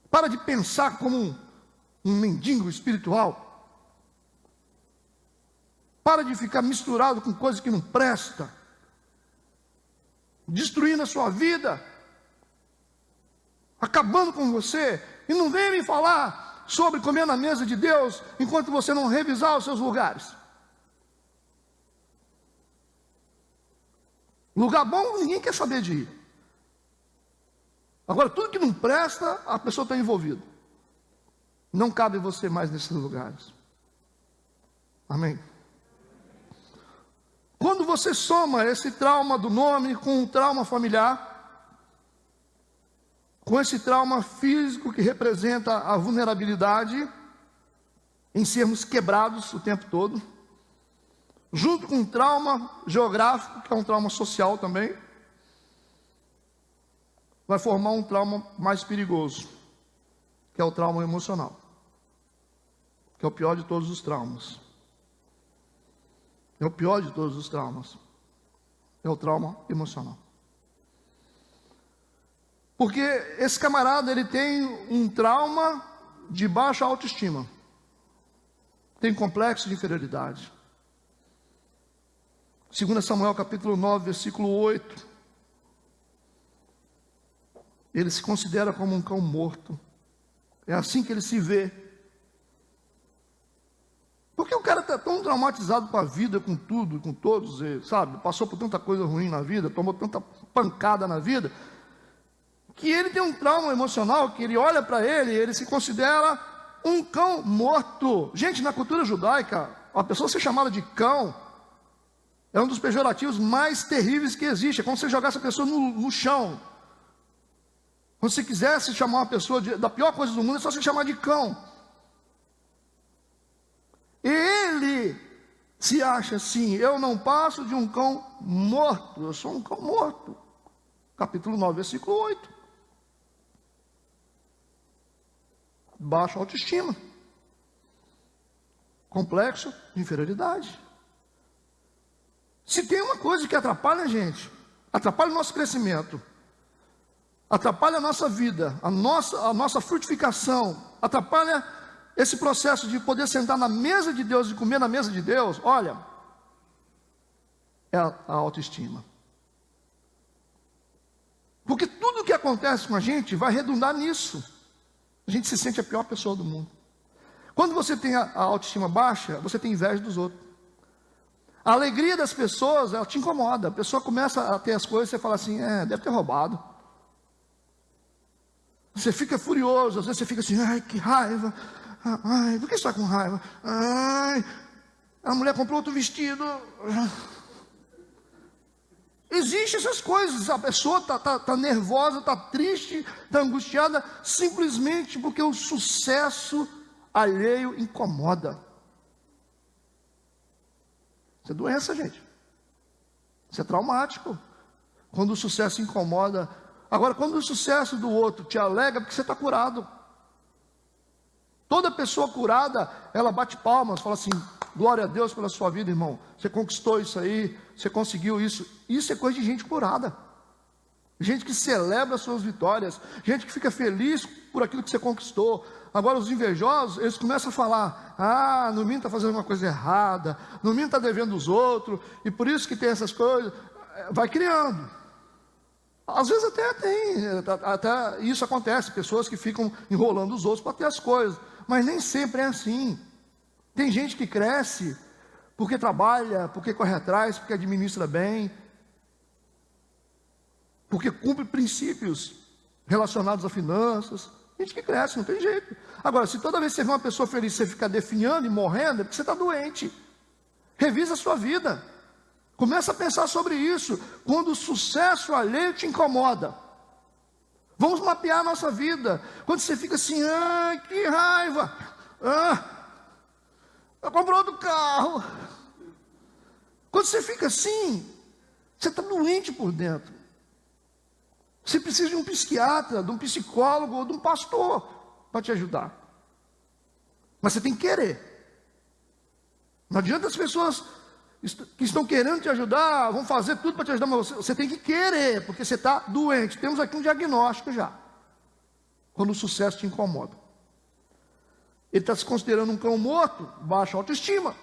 Para de pensar como um mendigo espiritual. Para de ficar misturado com coisas que não prestam, destruindo a sua vida, acabando com você. E não venha me falar sobre comer na mesa de Deus enquanto você não revisar os seus lugares. Lugar bom, ninguém quer saber de ir. Agora, tudo que não presta, a pessoa está envolvida. Não cabe você mais nesses lugares. Amém? Quando você soma esse trauma do nome com um trauma familiar, com esse trauma físico que representa a vulnerabilidade em sermos quebrados o tempo todo, junto com um trauma geográfico, que é um trauma social também, vai formar um trauma mais perigoso, que é o trauma emocional, que é o pior de todos os traumas. É o pior de todos os traumas. É o trauma emocional. Porque esse camarada, ele tem um trauma de baixa autoestima. Tem complexo de inferioridade. 2 Samuel capítulo 9, versículo 8. Ele se considera como um cão morto. É assim que ele se vê. Porque o cara está tão traumatizado com a vida, com tudo, com todos, sabe? Passou por tanta coisa ruim na vida, tomou tanta pancada na vida, que ele tem um trauma emocional, que ele olha para ele se considera um cão morto. Gente, na cultura judaica, a pessoa ser chamada de cão é um dos pejorativos mais terríveis que existe. É como se você jogasse a pessoa no chão. Quando você quisesse chamar uma pessoa da pior coisa do mundo, é só se chamar de cão. Ele se acha assim: eu não passo de um cão morto, eu sou um cão morto. Capítulo 9, versículo 8. Baixa autoestima, complexo de inferioridade. Se tem uma coisa que atrapalha a gente, atrapalha o nosso crescimento, atrapalha a nossa vida, a nossa frutificação, atrapalha esse processo de poder sentar na mesa de Deus e comer na mesa de Deus, olha, é a autoestima. Porque tudo que acontece com a gente vai redundar nisso. A gente se sente a pior pessoa do mundo. Quando você tem a autoestima baixa, você tem inveja dos outros. A alegria das pessoas, ela te incomoda. A pessoa começa a ter as coisas e você fala assim: deve ter roubado. Você fica furioso, às vezes você fica assim: ai, que raiva. Ai, por que você está com raiva? Ai, a mulher comprou outro vestido. Existem essas coisas. A pessoa está nervosa, está triste, está angustiada, simplesmente porque o sucesso alheio incomoda. Isso é doença, gente. Isso é traumático. Quando o sucesso incomoda. Agora, quando o sucesso do outro te alegra, porque você está curado. Toda pessoa curada, ela bate palmas, fala assim: glória a Deus pela sua vida, irmão. Você conquistou isso aí, você conseguiu isso. Isso é coisa de gente curada. gente que celebra as suas vitórias, gente que fica feliz por aquilo que você conquistou. Agora os invejosos, eles começam a falar, no mínimo está fazendo uma coisa errada, no mínimo está devendo os outros, e por isso que tem essas coisas, vai criando. Às vezes até isso acontece, pessoas que ficam enrolando os outros para ter as coisas, mas nem sempre é assim. Tem gente que cresce porque trabalha, porque corre atrás, porque administra bem, porque cumpre princípios relacionados a finanças. Gente que cresce, não tem jeito. Agora, se toda vez que você vê uma pessoa feliz, você fica definhando e morrendo, é porque você está doente. Revisa a sua vida. Começa a pensar sobre isso. Quando o sucesso alheio te incomoda. Vamos mapear a nossa vida. Quando você fica assim, que raiva. Eu comprei outro carro. Quando você fica assim, você está doente por dentro. Você precisa de um psiquiatra, de um psicólogo ou de um pastor para te ajudar. Mas você tem que querer. Não adianta as pessoas que estão querendo te ajudar, vão fazer tudo para te ajudar, mas você tem que querer, porque você está doente. Temos aqui um diagnóstico já. Quando o sucesso te incomoda. Ele está se considerando um cão morto, baixa autoestima.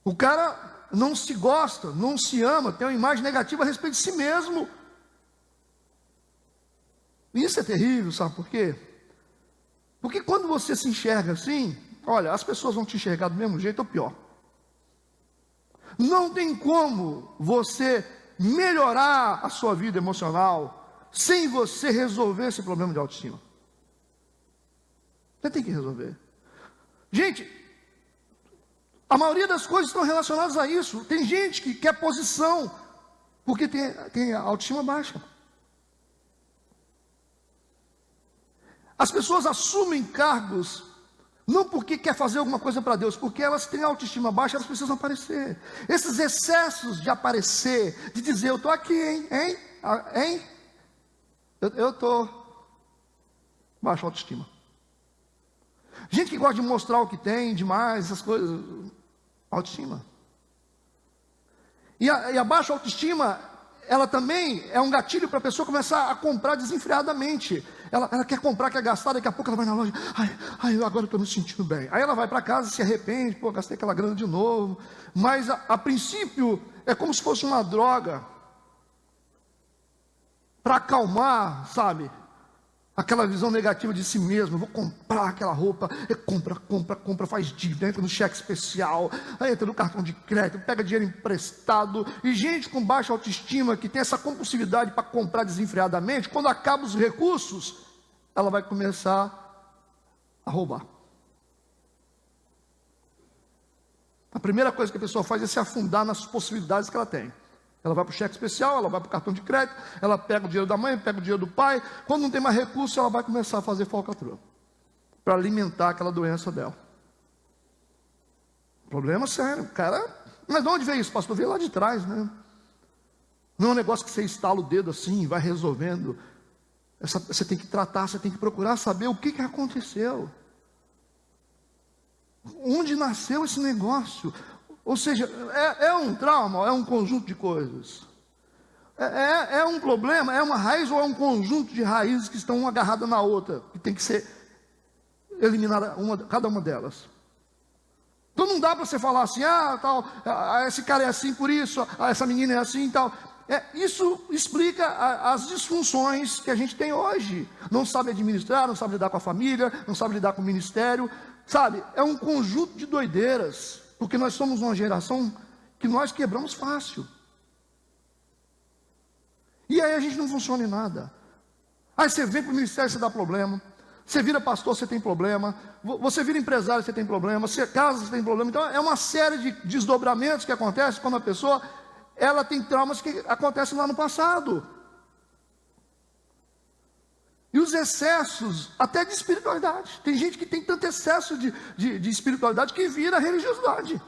O cara não se gosta, não se ama, tem uma imagem negativa a respeito de si mesmo. Isso é terrível, sabe por quê? Porque quando você se enxerga assim, olha, as pessoas vão te enxergar do mesmo jeito ou pior. Não tem como você melhorar a sua vida emocional sem você resolver esse problema de autoestima. Você tem que resolver. Gente, a maioria das coisas estão relacionadas a isso. Tem gente que quer posição porque tem a autoestima baixa. As pessoas assumem cargos, não porque quer fazer alguma coisa para Deus, porque elas têm autoestima baixa, elas precisam aparecer. Esses excessos de aparecer, de dizer, eu estou aqui, hein? Eu estou baixa autoestima. Gente que gosta de mostrar o que tem, demais, essas coisas, autoestima. E a baixa autoestima, ela também é um gatilho para a pessoa começar a comprar desenfreadamente. Ela quer comprar, quer gastar, daqui a pouco ela vai na loja, agora eu estou me sentindo bem. Aí ela vai para casa e se arrepende, gastei aquela grana de novo. Mas a princípio é como se fosse uma droga para acalmar, sabe? Aquela visão negativa de si mesmo. Eu vou comprar aquela roupa, compra, faz dívida, entra no cheque especial, aí entra no cartão de crédito, pega dinheiro emprestado. E gente com baixa autoestima, que tem essa compulsividade para comprar desenfreadamente, quando acabam os recursos, ela vai começar a roubar. A primeira coisa que a pessoa faz é se afundar nas possibilidades que ela tem. Ela vai para o cheque especial, ela vai para o cartão de crédito, ela pega o dinheiro da mãe, pega o dinheiro do pai. Quando não tem mais recurso, ela vai começar a fazer falcatrua para alimentar aquela doença dela. Problema sério, cara. Mas de onde veio isso, pastor? Veio lá de trás, né? Não é um negócio que você estala o dedo assim e vai resolvendo. Você tem que tratar, você tem que procurar saber o que aconteceu. Onde nasceu esse negócio? Ou seja, é um trauma, é um conjunto de coisas. É um problema, é uma raiz ou é um conjunto de raízes que estão uma agarrada na outra, que tem que ser eliminada cada uma delas. Então não dá para você falar assim, esse cara é assim por isso, essa menina é assim e tal. Isso explica as disfunções que a gente tem hoje. Não sabe administrar, não sabe lidar com a família, não sabe lidar com o ministério, sabe? É um conjunto de doideiras. Porque nós somos uma geração que nós quebramos fácil. E aí a gente não funciona em nada. Aí você vem para o ministério, você dá problema. Você vira pastor, você tem problema. Você vira empresário, você tem problema. Você casa, você tem problema. Então é uma série de desdobramentos que acontecem quando a pessoa ela tem traumas que acontecem lá no passado. E os excessos, até de espiritualidade. Tem gente que tem tanto excesso de espiritualidade que vira religiosidade.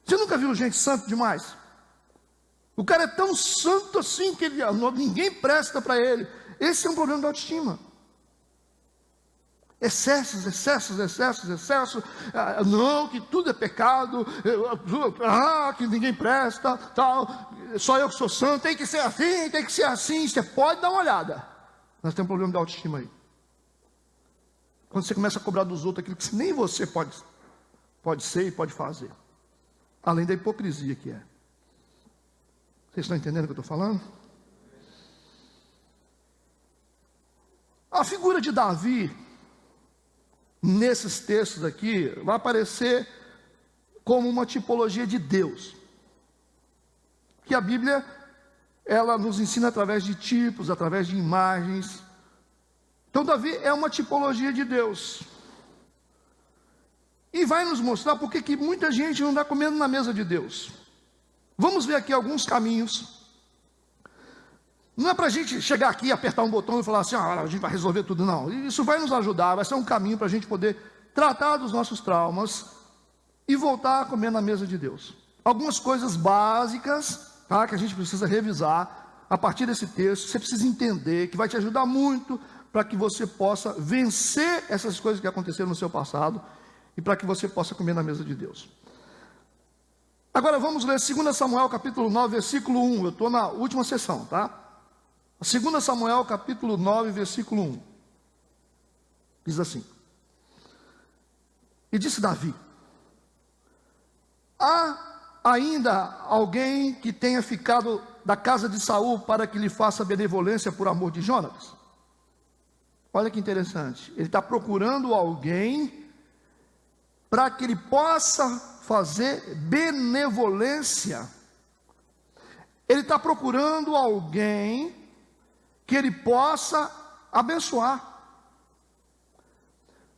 Você nunca viu gente santo demais? O cara é tão santo assim que ninguém presta para ele. Esse é um problema da autoestima. Excessos. Não, que tudo é pecado. Que ninguém presta, tal. só eu que sou santo, tem que ser assim, tem que ser assim. Você pode dar uma olhada. Nós temos um problema de autoestima aí. Quando você começa a cobrar dos outros aquilo que nem você pode ser e pode fazer. Além da hipocrisia que é. Vocês estão entendendo o que eu estou falando? A figura de Davi, nesses textos aqui, vai aparecer como uma tipologia de Deus. Que a Bíblia, ela nos ensina através de tipos, através de imagens. Então Davi é uma tipologia de Deus. E vai nos mostrar porque que muita gente não está comendo na mesa de Deus. Vamos ver aqui alguns caminhos. Não é para a gente chegar aqui, apertar um botão e falar assim, a gente vai resolver tudo, não. Isso vai nos ajudar, vai ser um caminho para a gente poder tratar dos nossos traumas e voltar a comer na mesa de Deus. Algumas coisas básicas, tá, que a gente precisa revisar a partir desse texto, você precisa entender, que vai te ajudar muito para que você possa vencer essas coisas que aconteceram no seu passado e para que você possa comer na mesa de Deus. Agora vamos ler 2 Samuel capítulo 9, versículo 1. Eu estou na última sessão, tá? 2 Samuel capítulo 9, versículo 1. Diz assim: E disse Davi: Há ainda alguém que tenha ficado da casa de Saul para que lhe faça benevolência por amor de Jonatas? Olha que interessante. Ele está procurando alguém para que ele possa fazer benevolência. Ele está procurando alguém que ele possa abençoar.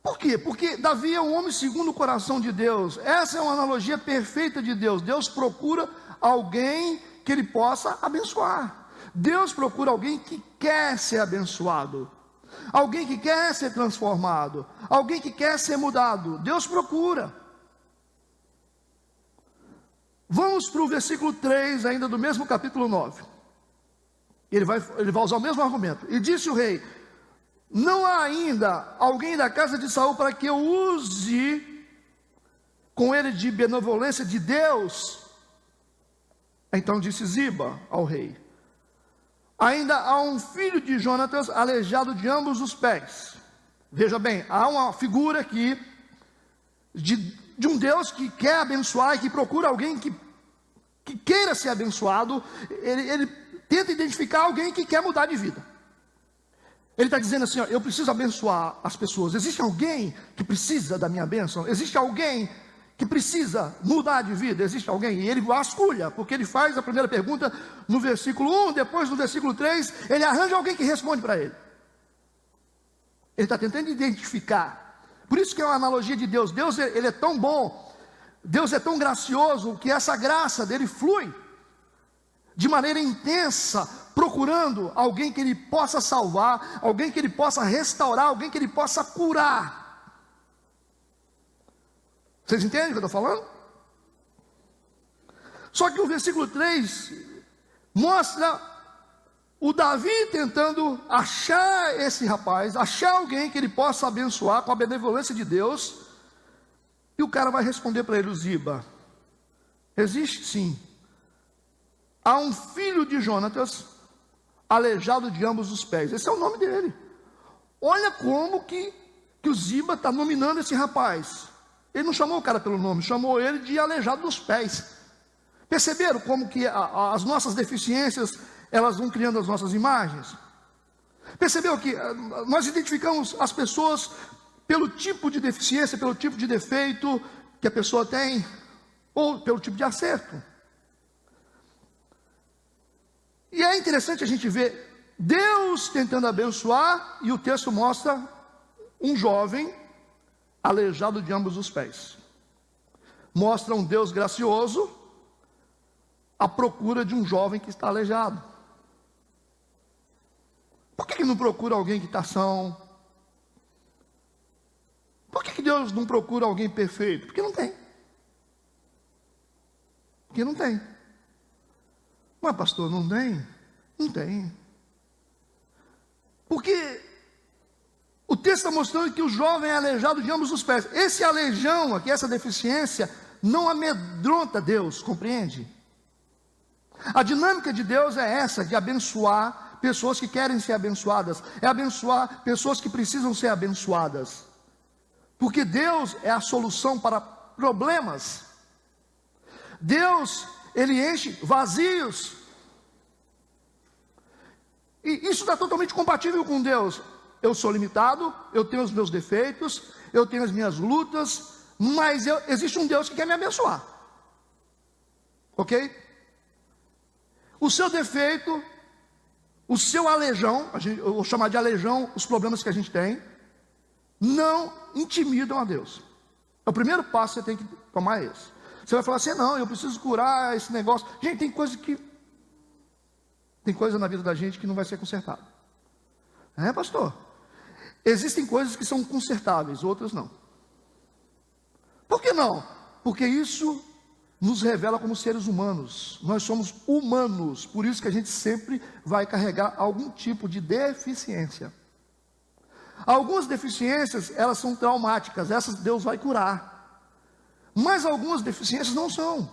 Por quê? Porque Davi é um homem segundo o coração de Deus. Essa é uma analogia perfeita de Deus. Deus procura alguém que ele possa abençoar. Deus procura alguém que quer ser abençoado, alguém que quer ser transformado, alguém que quer ser mudado. Deus procura. Vamos para o versículo 3, ainda do mesmo capítulo 9. Ele vai usar o mesmo argumento. E disse o rei: Não há ainda alguém da casa de Saul para que eu use com ele de benevolência de Deus? Então disse Ziba ao rei: Ainda há um filho de Jonatas aleijado de ambos os pés. Veja bem, há uma figura aqui de um Deus que quer abençoar e que procura alguém que queira ser abençoado. Ele tenta identificar alguém que quer mudar de vida. Ele está dizendo assim, eu preciso abençoar as pessoas. Existe alguém que precisa da minha bênção? Existe alguém que precisa mudar de vida? Existe alguém? E ele vasculha, porque ele faz a primeira pergunta no versículo 1, depois no versículo 3, ele arranja alguém que responde para ele. Ele está tentando identificar. Por isso que é uma analogia de Deus. Deus, ele é tão bom, Deus é tão gracioso, que essa graça dele flui de maneira intensa, procurando alguém que ele possa salvar, alguém que ele possa restaurar, alguém que ele possa curar. Vocês entendem o que eu estou falando? Só que o versículo 3 mostra o Davi tentando achar esse rapaz, achar alguém que ele possa abençoar com a benevolência de Deus. E o cara vai responder para ele, o Ziba: Existe sim. Há um filho de Jonatas aleijado de ambos os pés. Esse é o nome dele. Olha como que o Ziba está nominando esse rapaz. Ele não chamou o cara pelo nome, chamou ele de aleijado dos pés. Perceberam como que as nossas deficiências, elas vão criando as nossas imagens? Percebeu que nós identificamos as pessoas pelo tipo de deficiência, pelo tipo de defeito que a pessoa tem, ou pelo tipo de acerto. E é interessante a gente ver Deus tentando abençoar, e o texto mostra um jovem aleijado de ambos os pés. Mostra um Deus gracioso à procura de um jovem que está aleijado. Por que não procura alguém que está são? Por que Deus não procura alguém perfeito? Porque não tem. Porque não tem. Mas pastor, não tem? Não tem. Porque o texto está mostrando que o jovem é aleijado de ambos os pés. Esse aleijão aqui, essa deficiência, não amedronta Deus, compreende? A dinâmica de Deus é essa, de abençoar pessoas que querem ser abençoadas, é abençoar pessoas que precisam ser abençoadas, porque Deus é a solução para problemas. Deus, Ele enche vazios, e isso está totalmente compatível com Deus. Eu sou limitado, eu tenho os meus defeitos, eu tenho as minhas lutas, mas existe um Deus que quer me abençoar, ok? O seu defeito, o seu aleijão, eu vou chamar de aleijão os problemas que a gente tem, não intimidam a Deus. O primeiro passo que você tem que tomar é esse. Você vai falar assim: não, eu preciso curar esse negócio. Gente, tem coisa na vida da gente que não vai ser consertada. É, pastor? Existem coisas que são consertáveis, outras não. Por que não? Porque isso nos revela como seres humanos. Nós somos humanos, por isso que a gente sempre vai carregar algum tipo de deficiência. Algumas deficiências, elas são traumáticas, essas Deus vai curar. Mas algumas deficiências não são.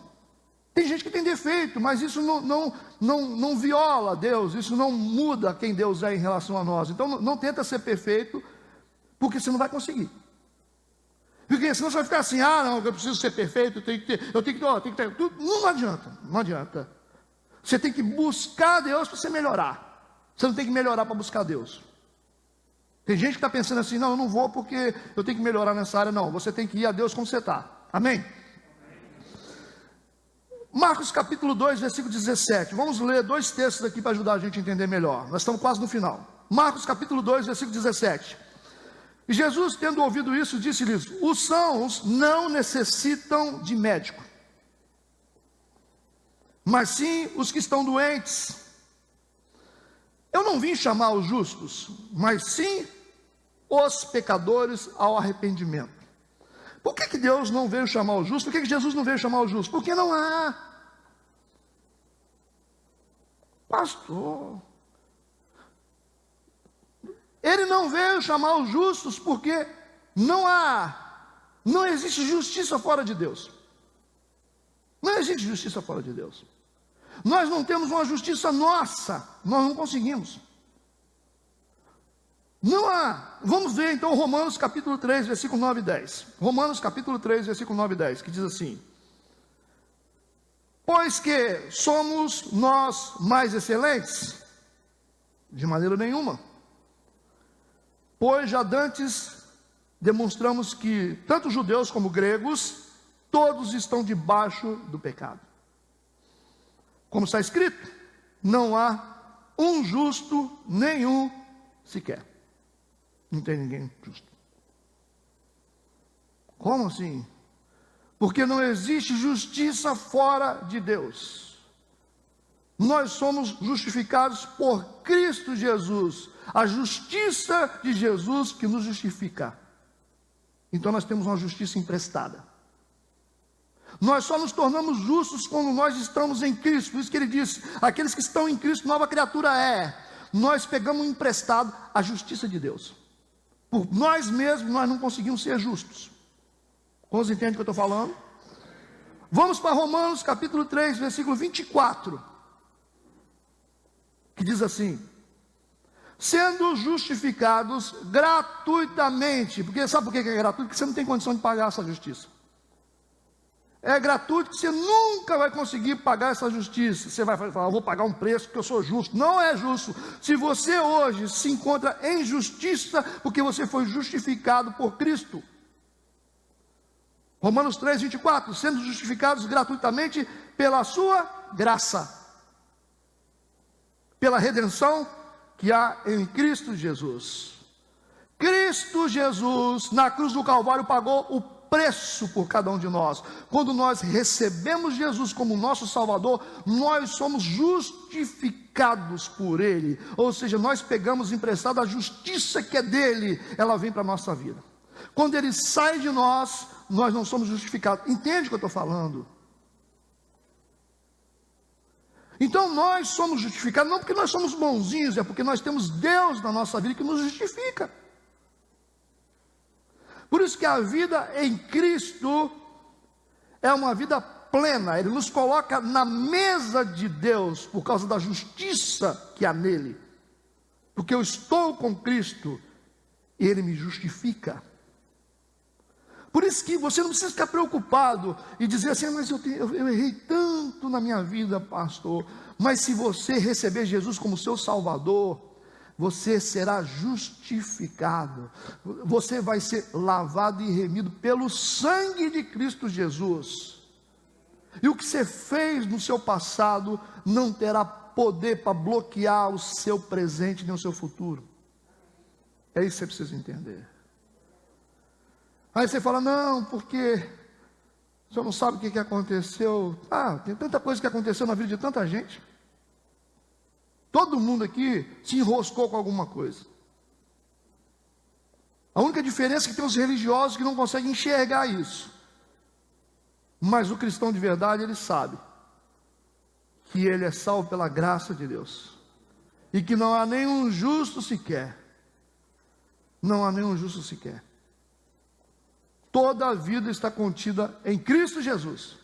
Tem gente que tem defeito, mas isso não viola Deus, isso não muda quem Deus é em relação a nós. Então não tenta ser perfeito, porque você não vai conseguir. Porque senão você vai ficar assim: ah, não, eu preciso ser perfeito, eu tenho que ter. Não adianta. Você tem que buscar Deus para você melhorar. Você não tem que melhorar para buscar Deus. Tem gente que está pensando assim: não, eu não vou porque eu tenho que melhorar nessa área. Não, você tem que ir a Deus como você está. Amém? Marcos capítulo 2, versículo 17. Vamos ler dois textos aqui para ajudar a gente a entender melhor. Nós estamos quase no final. Marcos capítulo 2, versículo 17. E Jesus, tendo ouvido isso, disse-lhes: os sãos não necessitam de médico, mas sim os que estão doentes. Eu não vim chamar os justos, mas sim os pecadores ao arrependimento. Por que Deus não veio chamar os justos? Por que Jesus não veio chamar os justos? Porque não há. Pastor, Ele não veio chamar os justos porque não existe justiça fora de Deus. Não existe justiça fora de Deus. Nós não temos uma justiça nossa, nós não conseguimos. Não há. Vamos ver então Romanos capítulo 3, versículo 9 e 10. Romanos capítulo 3, versículo 9 e 10, que diz assim: pois que somos nós mais excelentes? De maneira nenhuma. Pois já dantes demonstramos que tanto judeus como gregos, todos estão debaixo do pecado. Como está escrito: não há um justo, nenhum sequer. Não tem ninguém justo. Como assim? Porque não existe justiça fora de Deus. Nós somos justificados por Cristo Jesus. A justiça de Jesus que nos justifica. Então nós temos uma justiça emprestada. Nós só nos tornamos justos quando nós estamos em Cristo. Por isso que ele disse: aqueles que estão em Cristo, nova criatura é. Nós pegamos emprestado a justiça de Deus. Por nós mesmos, nós não conseguimos ser justos. Vocês entendem o que eu estou falando? Vamos para Romanos capítulo 3, versículo 24. Que diz assim: sendo justificados gratuitamente. Porque sabe por que é gratuito? Porque você não tem condição de pagar essa justiça. É gratuito, que você nunca vai conseguir pagar essa justiça. Você vai falar: eu vou pagar um preço porque eu sou justo. Não é justo. Se você hoje se encontra em justiça, porque você foi justificado por Cristo. Romanos 3, 24. Sendo justificados gratuitamente pela sua graça, pela redenção que há em Cristo Jesus. Cristo Jesus, na cruz do Calvário, pagou o preço por cada um de nós. Quando nós recebemos Jesus como nosso Salvador, nós somos justificados por Ele. Ou seja, nós pegamos emprestado a justiça que é dele, ela vem para a nossa vida. Quando Ele sai de nós, nós não somos justificados. Entende o que eu estou falando? Então nós somos justificados, não porque nós somos bonzinhos, é porque nós temos Deus na nossa vida que nos justifica. Por isso que a vida em Cristo é uma vida plena, Ele nos coloca na mesa de Deus, por causa da justiça que há nele, porque eu estou com Cristo, e Ele me justifica. Por isso que você não precisa ficar preocupado e dizer assim, mas eu errei tanto na minha vida, pastor. Mas se você receber Jesus como seu Salvador, você será justificado. Você vai ser lavado e remido pelo sangue de Cristo Jesus. E o que você fez no seu passado não terá poder para bloquear o seu presente nem o seu futuro. É isso que você precisa entender. Aí você fala, não, porque o senhor não sabe o que aconteceu. Tem tanta coisa que aconteceu na vida de tanta gente. Todo mundo aqui se enroscou com alguma coisa. A única diferença é que tem os religiosos que não conseguem enxergar isso. Mas o cristão de verdade, ele sabe que ele é salvo pela graça de Deus. E que não há nenhum justo sequer. Não há nenhum justo sequer. Toda a vida está contida em Cristo Jesus.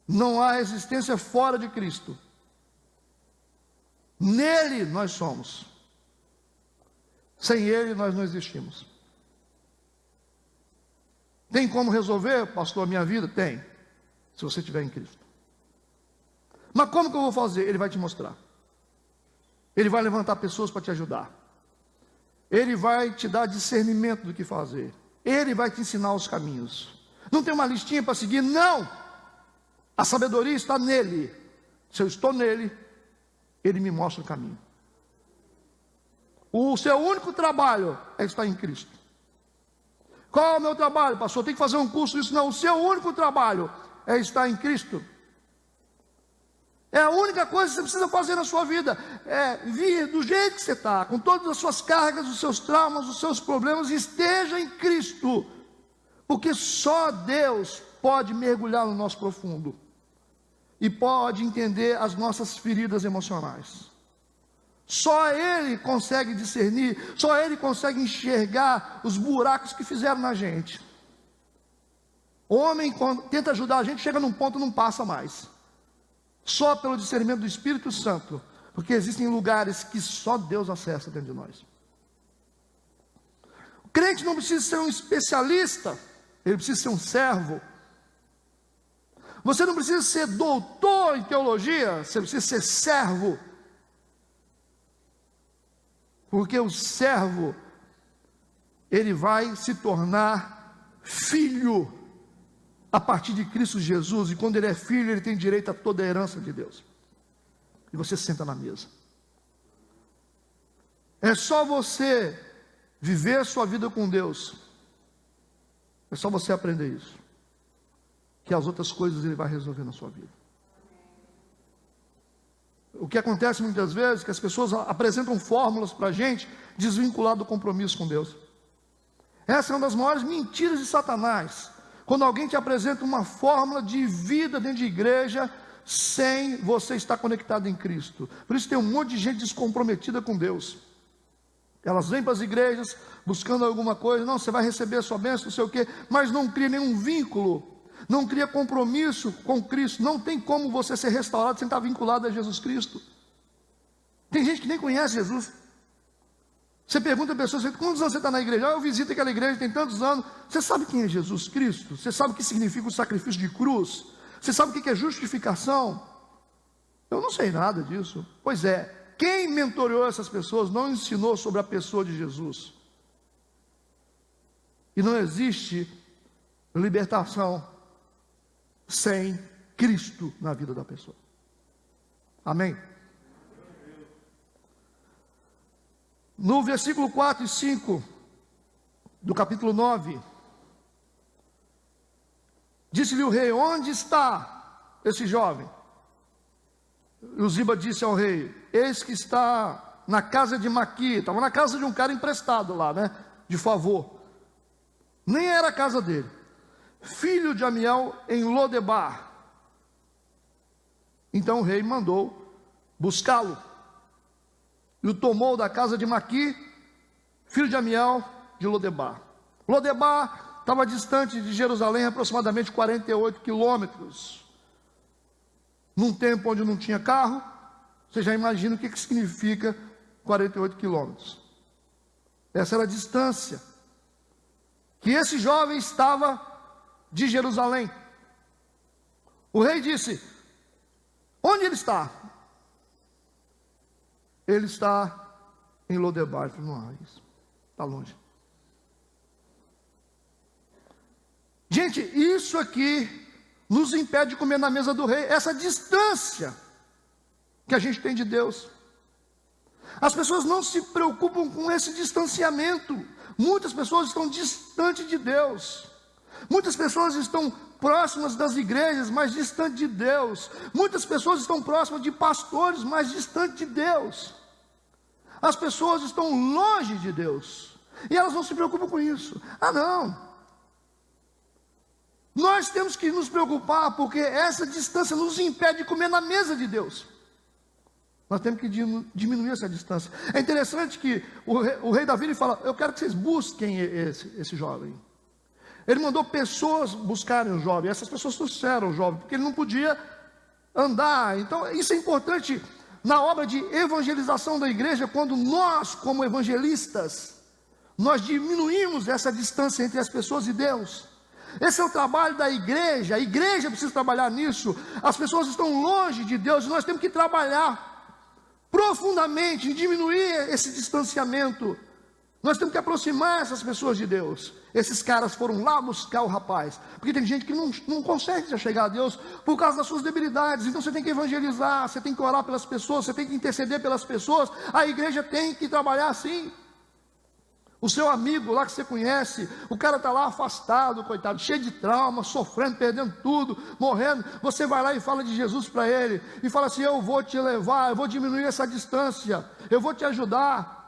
Não há existência fora de Cristo. Nele nós somos. Sem Ele nós não existimos. Tem como resolver, pastor, a minha vida? Tem, se você estiver em Cristo. Mas como que eu vou fazer? Ele vai te mostrar. Ele vai levantar pessoas para te ajudar. Ele vai te dar discernimento do que fazer. Ele vai te ensinar os caminhos. Não tem uma listinha para seguir, não. A sabedoria está nele. Se eu estou nele, Ele me mostra o caminho. O seu único trabalho é estar em Cristo. Qual é o meu trabalho, pastor? Tem que fazer um curso disso? Não, o seu único trabalho é estar em Cristo. É a única coisa que você precisa fazer na sua vida, é vir do jeito que você está, com todas as suas cargas, os seus traumas, os seus problemas, e esteja em Cristo, porque só Deus pode mergulhar no nosso profundo, e pode entender as nossas feridas emocionais. Só Ele consegue discernir, só Ele consegue enxergar os buracos que fizeram na gente. O homem, quando tenta ajudar a gente, chega num ponto e não passa mais. Só pelo discernimento do Espírito Santo, porque existem lugares que só Deus acessa dentro de nós. O crente não precisa ser um especialista, ele precisa ser um servo. Você não precisa ser doutor em teologia, você precisa ser servo. Porque o servo, ele vai se tornar filho a partir de Cristo Jesus, e quando ele é filho, ele tem direito a toda a herança de Deus. E você senta na mesa. É só você viver a sua vida com Deus. É só você aprender isso, que as outras coisas Ele vai resolver na sua vida. O que acontece muitas vezes é que as pessoas apresentam fórmulas para a gente desvincular do compromisso com Deus. Essa é uma das maiores mentiras de Satanás. Quando alguém te apresenta uma fórmula de vida dentro de igreja, sem você estar conectado em Cristo. Por isso tem um monte de gente descomprometida com Deus. Elas vêm para as igrejas buscando alguma coisa, não, você vai receber a sua bênção, não sei o quê, mas não cria nenhum vínculo, não cria compromisso com Cristo. Não tem como você ser restaurado sem estar vinculado a Jesus Cristo. Tem gente que nem conhece Jesus. Você pergunta a pessoa, quantos anos você está na igreja? Eu visito aquela igreja, tem tantos anos. Você sabe quem é Jesus Cristo? Você sabe o que significa o sacrifício de cruz? Você sabe o que é justificação? Eu não sei nada disso. Pois é, quem mentoreou essas pessoas não ensinou sobre a pessoa de Jesus. E não existe libertação sem Cristo na vida da pessoa. Amém? No versículo 4 e 5 do capítulo 9, disse-lhe o rei, onde está esse jovem? E o Ziba disse ao rei, eis que está na casa de Maqui. Estava na casa de um cara emprestado lá, né? De favor. Nem era a casa dele. Filho de Amiel em Lodebar. Então o rei mandou buscá-lo. E o tomou da casa de Maqui, filho de Amiel de Lodebar. Lodebar estava distante de Jerusalém aproximadamente 48 quilômetros. Num tempo onde não tinha carro, você já imagina o que significa 48 quilômetros. Essa era a distância que esse jovem estava de Jerusalém. O rei disse: onde ele está? Ele está em Lodebar. Não, isso está longe. Gente, isso aqui nos impede de comer na mesa do rei. Essa distância que a gente tem de Deus. As pessoas não se preocupam com esse distanciamento. Muitas pessoas estão distantes de Deus. Muitas pessoas estão próximas das igrejas, mas distantes de Deus. Muitas pessoas estão próximas de pastores, mas distantes de Deus. As pessoas estão longe de Deus. E elas não se preocupam com isso. Ah, não. Nós temos que nos preocupar, porque essa distância nos impede de comer na mesa de Deus. Nós temos que diminuir essa distância. É interessante que o rei Davi ele fala: eu quero que vocês busquem esse jovem. Ele mandou pessoas buscarem o jovem. Essas pessoas trouxeram o jovem, porque ele não podia andar. Então isso é importante na obra de evangelização da igreja, quando nós, como evangelistas, nós diminuímos essa distância entre as pessoas e Deus. Esse é o trabalho da igreja. A igreja precisa trabalhar nisso. As pessoas estão longe de Deus e nós temos que trabalhar profundamente em diminuir esse distanciamento. Nós temos que aproximar essas pessoas de Deus. Esses caras foram lá buscar o rapaz, porque tem gente que não consegue já chegar a Deus por causa das suas debilidades. Então você tem que evangelizar, você tem que orar pelas pessoas, você tem que interceder pelas pessoas. A igreja tem que trabalhar assim. O seu amigo lá que você conhece, o cara está lá afastado, coitado, cheio de trauma, sofrendo, perdendo tudo, morrendo. Você vai lá e fala de Jesus para ele, e fala assim: eu vou te levar, eu vou diminuir essa distância, eu vou te ajudar.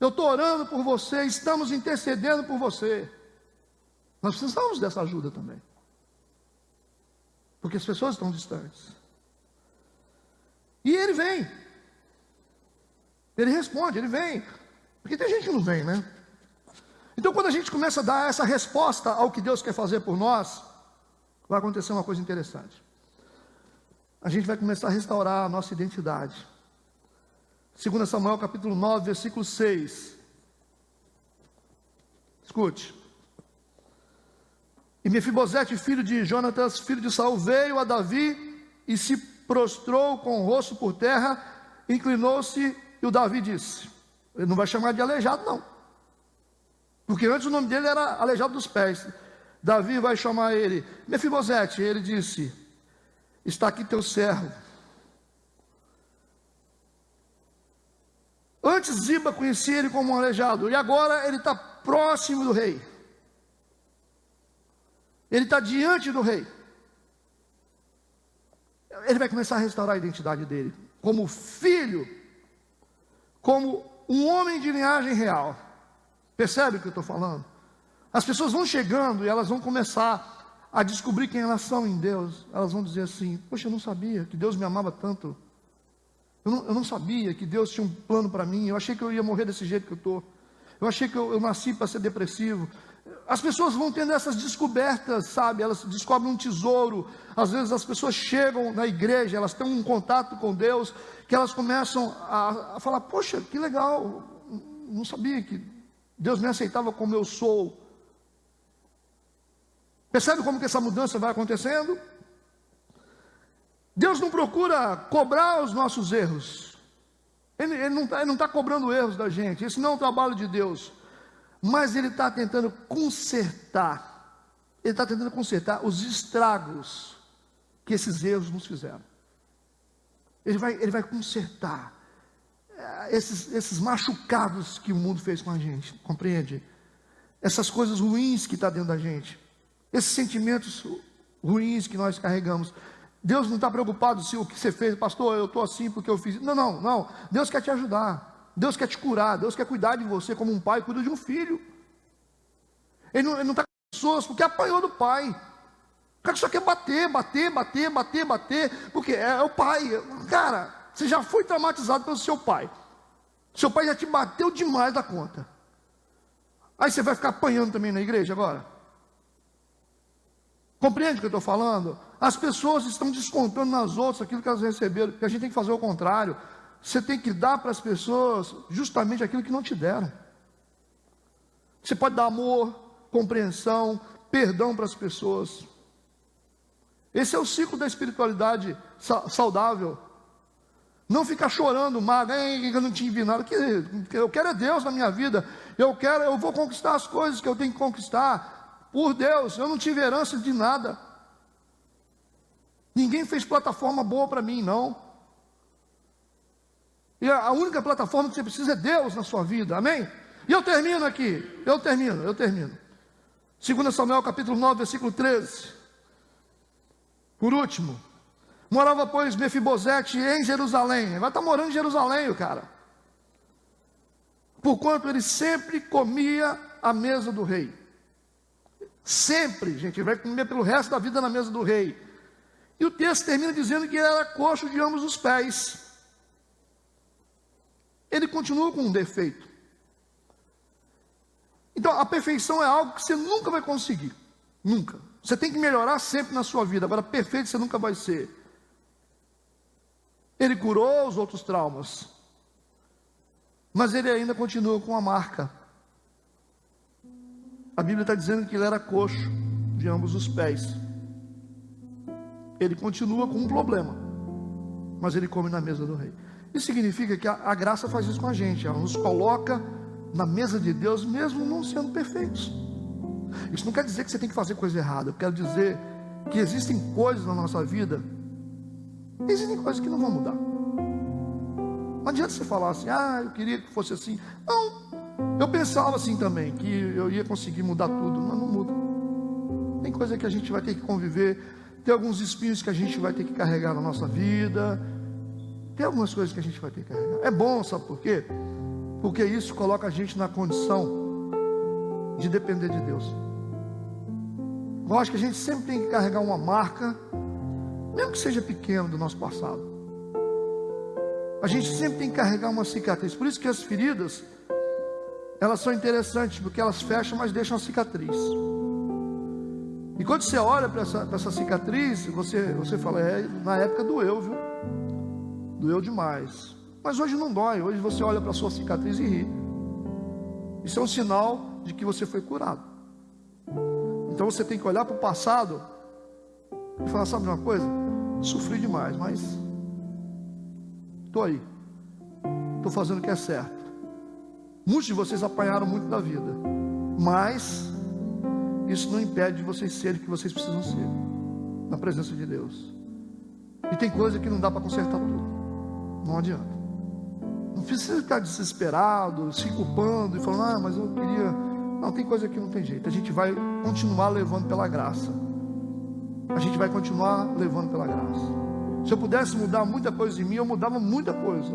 Eu estou orando por você, estamos intercedendo por você. Nós precisamos dessa ajuda também, porque as pessoas estão distantes. E ele vem, ele responde, ele vem. Porque tem gente que não vem, né? Então quando a gente começa a dar essa resposta ao que Deus quer fazer por nós, vai acontecer uma coisa interessante. A gente vai começar a restaurar a nossa identidade. 2 Samuel capítulo 9, versículo 6. Escute. E Mefibosete, filho de Jonatas, filho de Saul, veio a Davi e se prostrou com o rosto por terra, inclinou-se, e o Davi disse: ele não vai chamar de aleijado, não, porque antes o nome dele era aleijado dos pés. Davi vai chamar ele Mefibosete. Ele disse: está aqui teu servo. Antes Ziba conhecia ele como um aleijado, e agora ele está próximo do rei. Ele está diante do rei. Ele vai começar a restaurar a identidade dele como filho, como um homem de linhagem real. Percebe o que eu estou falando? As pessoas vão chegando e elas vão começar a descobrir quem elas são em Deus. Elas vão dizer assim: poxa, eu não sabia que Deus me amava tanto. Eu não sabia que Deus tinha um plano para mim. Eu achei que eu ia morrer desse jeito que eu estou. Eu achei que eu nasci para ser depressivo. As pessoas vão tendo essas descobertas, sabe? Elas descobrem um tesouro. Às vezes as pessoas chegam na igreja, elas têm um contato com Deus, que elas começam a falar: poxa, que legal, não sabia que Deus me aceitava como eu sou. Percebe como que essa mudança vai acontecendo? Deus não procura cobrar os nossos erros. Ele não está cobrando erros da gente. Esse não é o trabalho de Deus. Mas Ele está tentando consertar. Ele está tentando consertar os estragos que esses erros nos fizeram. Ele vai consertar esses machucados que o mundo fez com a gente. Compreende? Essas coisas ruins que está dentro da gente. Esses sentimentos ruins que nós carregamos. Deus não está preocupado se o que você fez: pastor, eu estou assim porque eu fiz. Não. Deus quer te ajudar. Deus quer te curar. Deus quer cuidar de você como um pai cuida de um filho. Ele não está com pessoas porque apanhou do pai. O cara só quer bater, porque é o pai. Cara, você já foi traumatizado pelo seu pai. Seu pai já te bateu demais da conta. Aí você vai ficar apanhando também na igreja agora? Compreende o que eu estou falando? As pessoas estão descontando nas outras aquilo que elas receberam, que a gente tem que fazer o contrário. Você tem que dar para as pessoas justamente aquilo que não te deram. Você pode dar amor, compreensão, perdão para as pessoas. Esse é o ciclo da espiritualidade saudável. Não ficar chorando, mago, eu não tive nada. Eu quero é Deus na minha vida. Eu vou conquistar as coisas que eu tenho que conquistar. Por Deus, eu não tive herança de nada. Ninguém fez plataforma boa para mim, não. E a única plataforma que você precisa é Deus na sua vida, amém? E eu termino aqui, eu termino. 2 Samuel capítulo 9, versículo 13. Por último, morava, pois, Mefibosete em Jerusalém. Agora está morando em Jerusalém, o cara. Porquanto ele sempre comia à mesa do rei. Sempre, gente, ele vai comer pelo resto da vida na mesa do rei. E o texto termina dizendo que ele era coxo de ambos os pés. Ele continua com um defeito. Então, a perfeição é algo que você nunca vai conseguir. Nunca. Você tem que melhorar sempre na sua vida. Agora, perfeito você nunca vai ser. Ele curou os outros traumas. Mas ele ainda continua com a marca. A Bíblia está dizendo que ele era coxo de ambos os pés. Ele continua com um problema. Mas ele come na mesa do rei. Isso significa que a graça faz isso com a gente. Ela nos coloca na mesa de Deus, mesmo não sendo perfeitos. Isso não quer dizer que você tem que fazer coisa errada. Eu quero dizer que existem coisas na nossa vida, existem coisas que não vão mudar. Não adianta você falar assim, eu queria que fosse assim. Não, eu pensava assim também, que eu ia conseguir mudar tudo, mas não muda. Tem coisa que a gente vai ter que conviver, tem alguns espinhos que a gente vai ter que carregar na nossa vida, tem algumas coisas que a gente vai ter que carregar. É bom, sabe por quê? Porque isso coloca a gente na condição de depender de Deus. Eu acho que a gente sempre tem que carregar uma marca, mesmo que seja pequena, do nosso passado. A gente sempre tem que carregar uma cicatriz. Por isso que as feridas, elas são interessantes, porque elas fecham, mas deixam a cicatriz. E quando você olha para essa cicatriz, você fala, na época doeu, viu? Doeu demais. Mas hoje não dói, hoje você olha para a sua cicatriz e ri. Isso é um sinal de que você foi curado. Então você tem que olhar para o passado e falar, sabe de uma coisa? Sofri demais, mas estou aí, estou fazendo o que é certo. Muitos de vocês apanharam muito da vida, mas isso não impede de vocês serem o que vocês precisam ser na presença de Deus. E tem coisa que não dá para consertar tudo, não adianta. Não precisa ficar desesperado, se culpando e falando, mas eu queria. Não, tem coisa que não tem jeito. A gente vai continuar levando pela graça. A gente vai continuar levando pela graça. Se eu pudesse mudar muita coisa em mim, eu mudava muita coisa.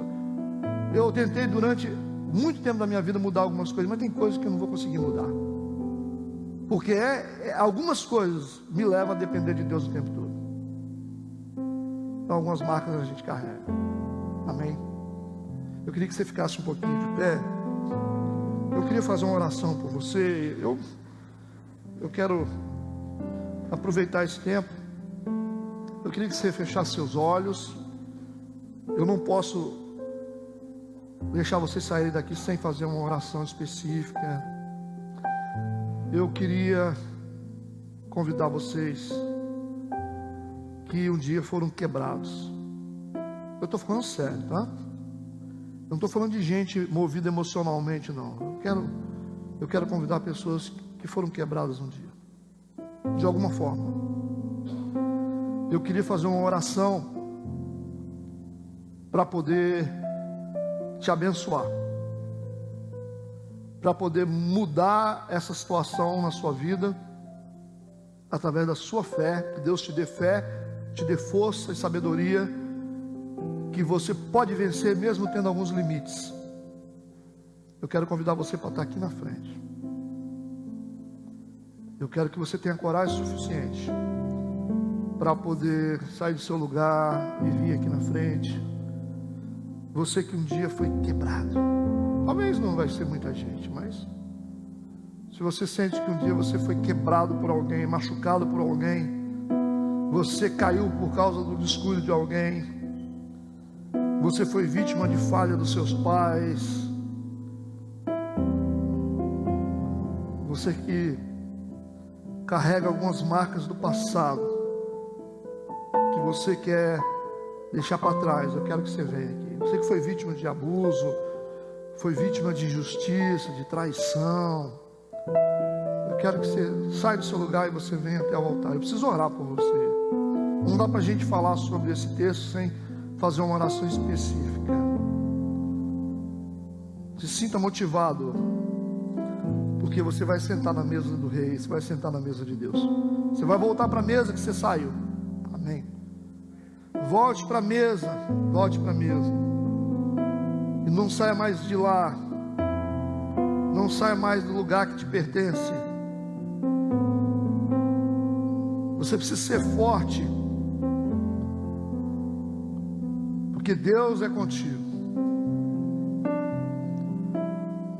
Eu tentei durante muito tempo da minha vida mudar algumas coisas, mas tem coisas que eu não vou conseguir mudar. Porque algumas coisas me levam a depender de Deus o tempo todo. Então, algumas marcas a gente carrega. Amém? Eu queria que você ficasse um pouquinho de pé. Eu queria fazer uma oração por você. Eu quero aproveitar esse tempo. Eu queria que você fechasse seus olhos. Eu não posso deixar você sair daqui sem fazer uma oração específica. Eu queria convidar vocês que um dia foram quebrados. Eu estou falando sério, tá? Eu não estou falando de gente movida emocionalmente, não. Eu quero convidar pessoas que foram quebradas um dia, de alguma forma. Eu queria fazer uma oração para poder te abençoar, para poder mudar essa situação na sua vida, através da sua fé. Que Deus te dê fé, te dê força e sabedoria, que você pode vencer mesmo tendo alguns limites. Eu quero convidar você para estar aqui na frente. Eu quero que você tenha coragem suficiente para poder sair do seu lugar e vir aqui na frente. Você que um dia foi quebrado. Talvez não vai ser muita gente, mas Se você sente que um dia você foi quebrado por alguém, machucado por alguém, você caiu por causa do descuido de alguém, você foi vítima de falha dos seus pais, você que carrega algumas marcas do passado, que você quer deixar para trás, eu quero que você venha aqui. Você que foi vítima de abuso, foi vítima de injustiça, de traição, eu quero que você saia do seu lugar e você venha até o altar. Eu preciso orar por você. Não dá para a gente falar sobre esse texto sem fazer uma oração específica. Se sinta motivado, porque você vai sentar na mesa do Rei, você vai sentar na mesa de Deus. Você vai voltar para a mesa que você saiu. Amém. Volte para a mesa, volte para a mesa. E não saia mais de lá. Não saia mais do lugar que te pertence. Você precisa ser forte, porque Deus é contigo.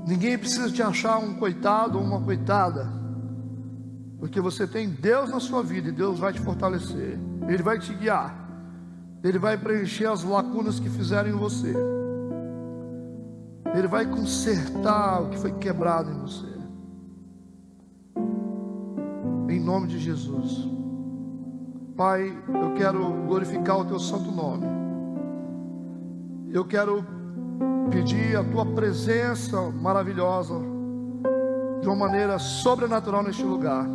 Ninguém precisa te achar um coitado ou uma coitada, porque você tem Deus na sua vida e Deus vai te fortalecer. Ele vai te guiar. Ele vai preencher as lacunas que fizeram em você. Ele vai consertar o que foi quebrado em você. Em nome de Jesus. Pai, eu quero glorificar o Teu santo nome. Eu quero pedir a Tua presença maravilhosa, de uma maneira sobrenatural neste lugar.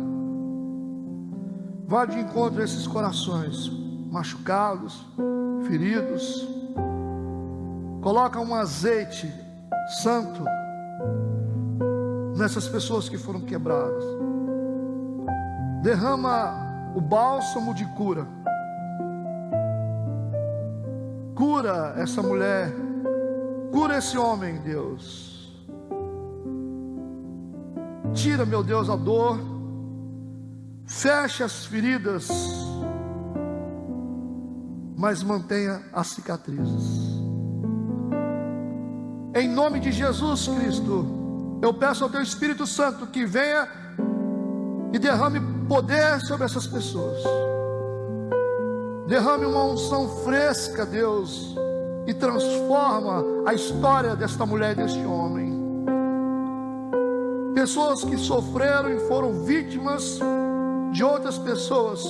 Vá de encontro a esses corações machucados, feridos. Coloca um azeite santo nessas pessoas que foram quebradas. Derrama o bálsamo de cura. Cura essa mulher, cura esse homem, Deus. Tira, meu Deus, a dor. Feche as feridas, mas mantenha as cicatrizes. Em nome de Jesus Cristo, eu peço ao Teu Espírito Santo que venha e derrame poder sobre essas pessoas. Derrame uma unção fresca, Deus, e transforma a história desta mulher e deste homem. Pessoas que sofreram e foram vítimas de outras pessoas,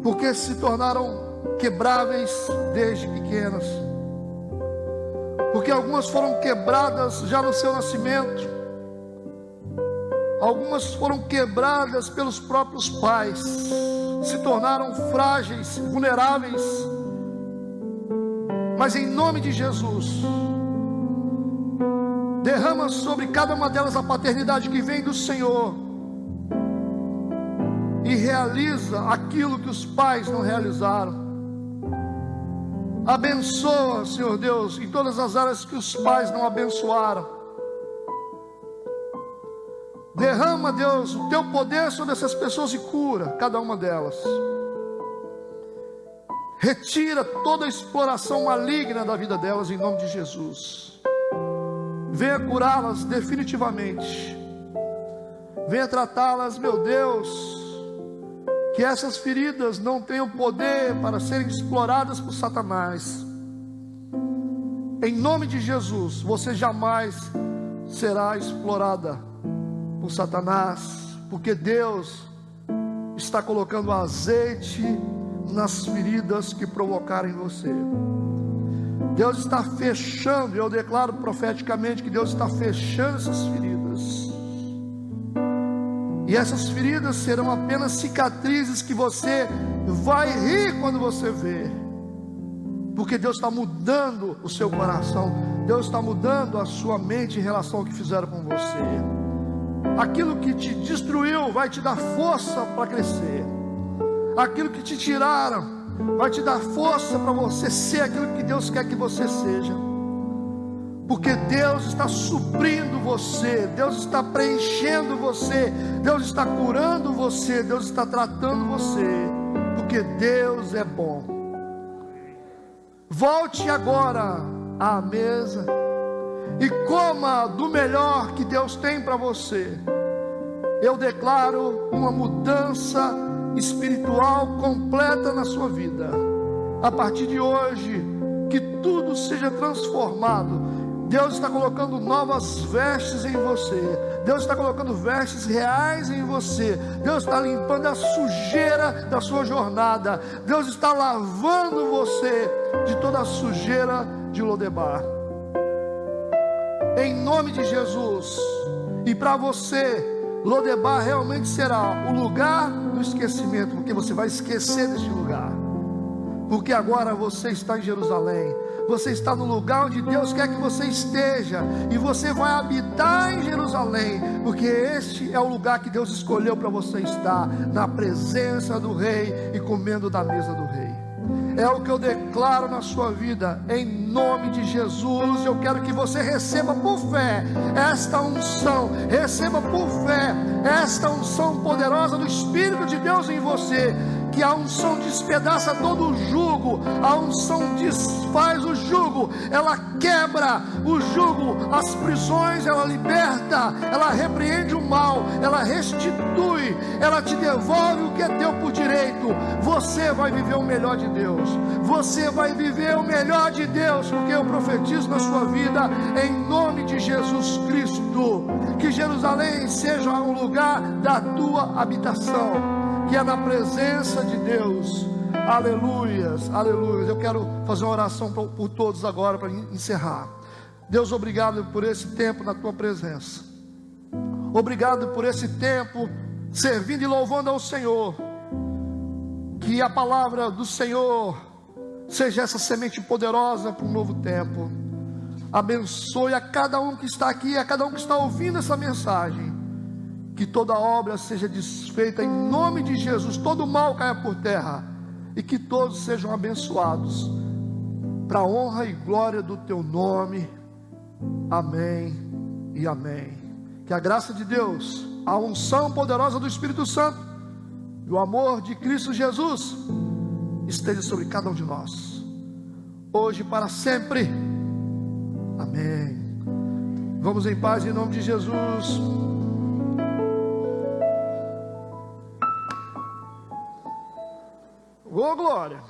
porque se tornaram quebráveis desde pequenas, porque algumas foram quebradas já no seu nascimento, algumas foram quebradas pelos próprios pais, se tornaram frágeis, vulneráveis. Mas em nome de Jesus, derrama sobre cada uma delas a paternidade que vem do Senhor, e realiza aquilo que os pais não realizaram. Abençoa, Senhor Deus, em todas as áreas que os pais não abençoaram. Derrama, Deus, o Teu poder sobre essas pessoas e cura cada uma delas. Retira toda a exploração maligna da vida delas em nome de Jesus. Venha curá-las definitivamente. Venha tratá-las, meu Deus. Que essas feridas não tenham poder para serem exploradas por Satanás. Em nome de Jesus, você jamais será explorada por Satanás, porque Deus está colocando azeite nas feridas que provocaram em você. Deus está fechando, eu declaro profeticamente que Deus está fechando essas feridas. E essas feridas serão apenas cicatrizes que você vai rir quando você vê, porque Deus está mudando o seu coração, Deus está mudando a sua mente em relação ao que fizeram com você. Aquilo que te destruiu vai te dar força para crescer. Aquilo que te tiraram vai te dar força para você ser aquilo que Deus quer que você seja. Porque Deus está suprindo você, Deus está preenchendo você, Deus está curando você, Deus está tratando você, porque Deus é bom. Volte agora à mesa e coma do melhor que Deus tem para você. Eu declaro uma mudança espiritual completa na sua vida. A partir de hoje, que tudo seja transformado. Deus está colocando novas vestes em você. Deus está colocando vestes reais em você. Deus está limpando a sujeira da sua jornada. Deus está lavando você de toda a sujeira de Lodebar. Em nome de Jesus. E para você, Lodebar realmente será o lugar do esquecimento, porque você vai esquecer deste lugar. Porque agora você está em Jerusalém. Você está no lugar onde Deus quer que você esteja, e você vai habitar em Jerusalém, porque este é o lugar que Deus escolheu para você estar, na presença do Rei e comendo da mesa do Rei. É o que eu declaro na sua vida, em nome de Jesus. Eu quero que você receba por fé esta unção, receba por fé esta unção poderosa do Espírito de Deus em você, que a unção despedaça todo o jugo, a unção desfaz o jugo, ela quebra o jugo, as prisões, ela liberta, ela repreende o mal, ela restitui, ela te devolve o que é teu por direito. Você vai viver o melhor de Deus, você vai viver o melhor de Deus, porque eu profetizo na sua vida, em nome de Jesus Cristo, que Jerusalém seja um lugar da tua habitação, que é na presença de Deus. Aleluias, aleluias. Eu quero fazer uma oração por todos agora, para encerrar. Deus, obrigado por esse tempo na tua presença. Obrigado por esse tempo servindo e louvando ao Senhor. Que a palavra do Senhor seja essa semente poderosa para um novo tempo. Abençoe a cada um que está aqui, a cada um que está ouvindo essa mensagem. Que toda obra seja desfeita em nome de Jesus, todo mal caia por terra, e que todos sejam abençoados, para a honra e glória do teu nome. Amém e amém. Que a graça de Deus, a unção poderosa do Espírito Santo e o amor de Cristo Jesus esteja sobre cada um de nós, hoje e para sempre. Amém. Vamos em paz em nome de Jesus. Ô glória!